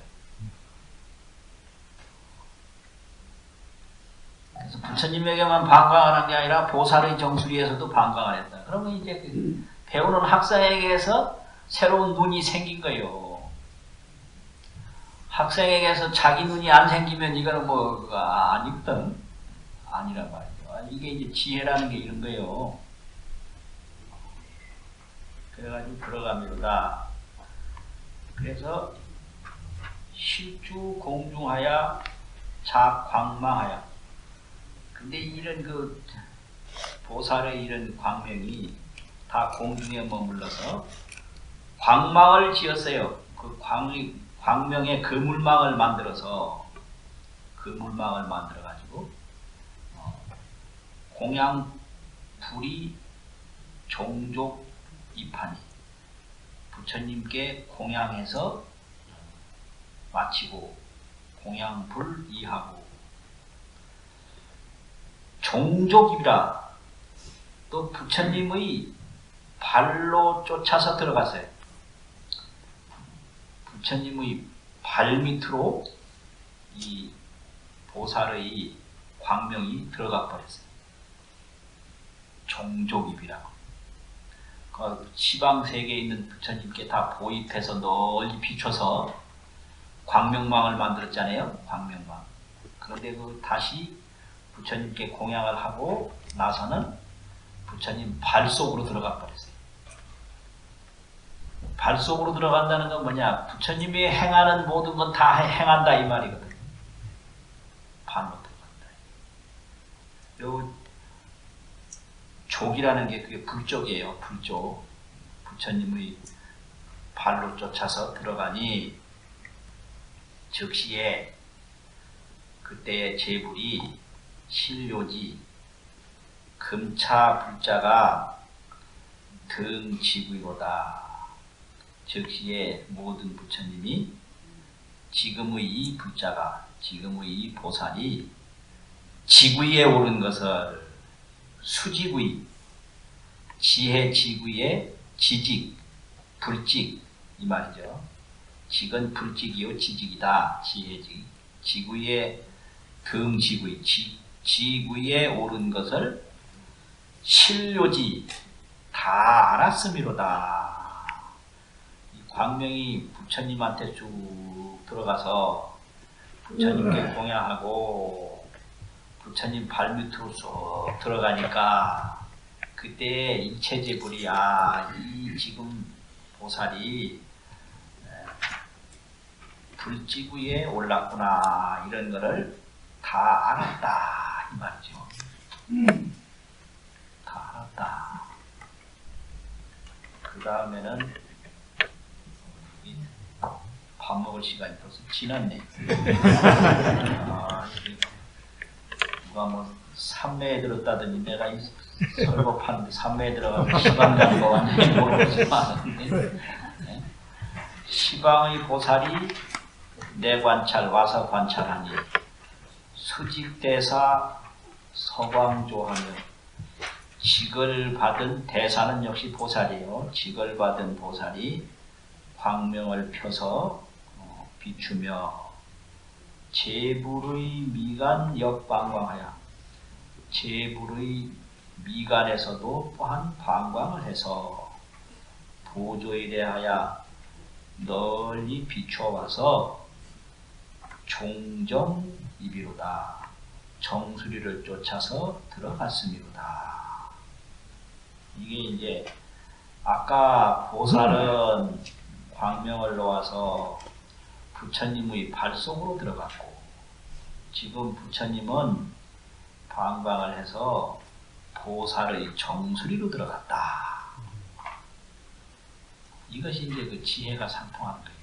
Speaker 1: 그래서 부처님에게만 반강하는 게 아니라 보살의 정수리에서도 반강을 했다. 그러면 이제 그 배우는 학생에게서 새로운 눈이 생긴 거예요. 학생에게서 자기 눈이 안 생기면 이거는 뭐 아니거든. 아니란 말이죠. 이게 이제 지혜라는 게 이런 거예요. 그래가지고 들어갑니다. 그래서 실주 공중하야 작광망하야. 근데 이런 그 보살의 이런 광명이 다 공중에 머물러서 광망을 지었어요. 그 광명에 그물망을 만들어서 가지고 공양 불이 종족 이판이 부처님께 공양해서 마치고 공양불 이하고 종족이라 또 부처님의 발로 쫓아서 들어갔어요. 부처님의 발밑으로 이 보살의 광명이 들어가 버렸어요. 종족입이라고. 그 시방 세계에 있는 부처님께 다 보입해서 널리 비춰서 광명망을 만들었잖아요. 광명망. 그런데 그 다시 부처님께 공양을 하고 나서는 부처님 발 속으로 들어가 버렸어요. 발 속으로 들어간다는 건 뭐냐? 부처님이 행하는 모든 건 다 행한다 이 말이거든. 발로 들어간다. 요 족이라는 게 그게 불족이에요. 불족. 부처님의 발로 쫓아서 들어가니 즉시에 그때의 제불이 실요지 금차 불자가 등지구이로다. 즉시에 모든 부처님이 지금의 이 불자가 지금의 이 보살이 지구위에 오른 것을 수지구이 지혜 지구의 지직 불직 이 말이죠. 직은 불직이요 지직이다. 지혜직 지구의 등지구이 지구에 오른 것을 실요지 다 알았음이로다. 이 광명이 부처님한테 쭉 들어가서 부처님께 공양하고 부처님 발밑으로 쏙 들어가니까 그때 일체제불이 이 지금 보살이 불지구에 올랐구나 이런 거를 다 알았다 이 말이죠. 다 알았다. 그 다음에는 밥 먹을 시간이 벌써 지났네. 누가 뭐 삼매에 들었다더니 내가 이 설법하는데 삼매에 들어가면 시방 가는 거 완전히 모르겠지만 네? 시방의 보살이 내 관찰 와서 관찰하니 수직대사 서광조하며 직을 받은 대사는 역시 보살이에요. 직을 받은 보살이 광명을 펴서 비추며 제불의 미간 역방광하여 제불의 미간에서도 또한 방광을 해서 보조에 대하여 널리 비춰와서 종정이비로다. 정수리를 쫓아서 들어갔음이로다. 이게 이제 아까 보살은 광명을 놓아서 부처님의 발 속으로 들어갔고 지금 부처님은 방광을 해서 보살의 정수리로 들어갔다. 이것이 이제 그 지혜가 상통한 거예요.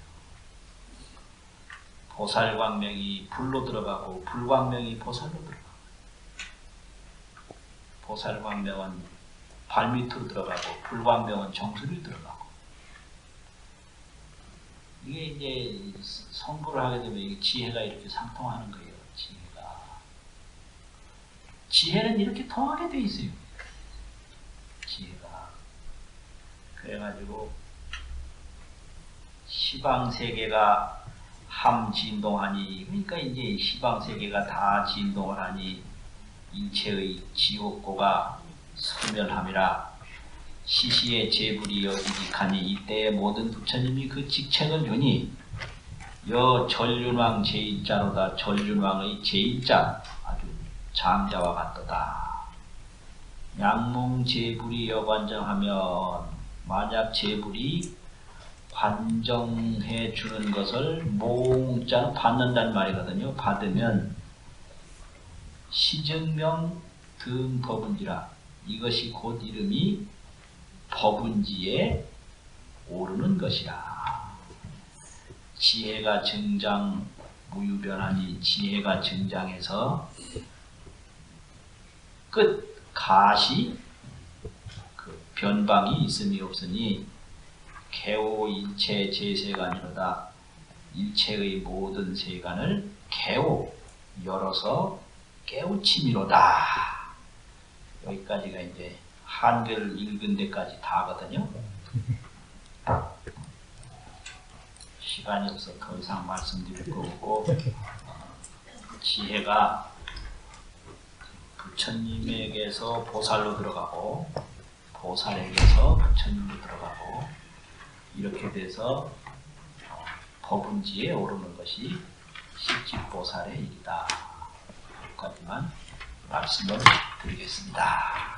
Speaker 1: 보살광명이 불로 들어가고 불광명이 보살로 들어가고 보살광명은 발밑으로 들어가고 불광명은 정수리로 들어가고 이게 이제 성불을 하게 되면 이게 지혜가 이렇게 상통하는 거예요. 지혜는 이렇게 통하게 돼 있어요. 지혜가. 그래가지고 시방세계가 함진동하니 그러니까 이제 시방세계가 다 진동을 하니 일체의 지옥고가 소멸함이라 시시의 제불이 여기직하니 이때의 모든 부처님이 그 직책을 주니 여 전륜왕 제1자로다. 전륜왕의 제1자 아주 장자와 같도다. 양몽 제불이 여관정하면 만약 제불이 관정해 주는 것을 몽자는 받는다는 말이거든요. 받으면 시증명 등 법은지라 이것이 곧 이름이 법은지에 오르는 것이라. 지혜가 증장 무유변하니 지혜가 증장해서 끝 가시 그 변방이 있음이 없으니 개오 일체 제세간이로다. 일체의 모든 세간을 개오 열어서 깨우침이로다. 여기까지가 이제 한글 읽은 데까지 다거든요. 시간이 없어 더 이상 말씀드릴 거 없고 지혜가 부처님에게서 보살로 들어가고 보살에게서 부처님으로 들어가고 이렇게 돼서 법은지에 오르는 것이 식지보살의 일이다. 여기까지만 말씀을 드리겠습니다.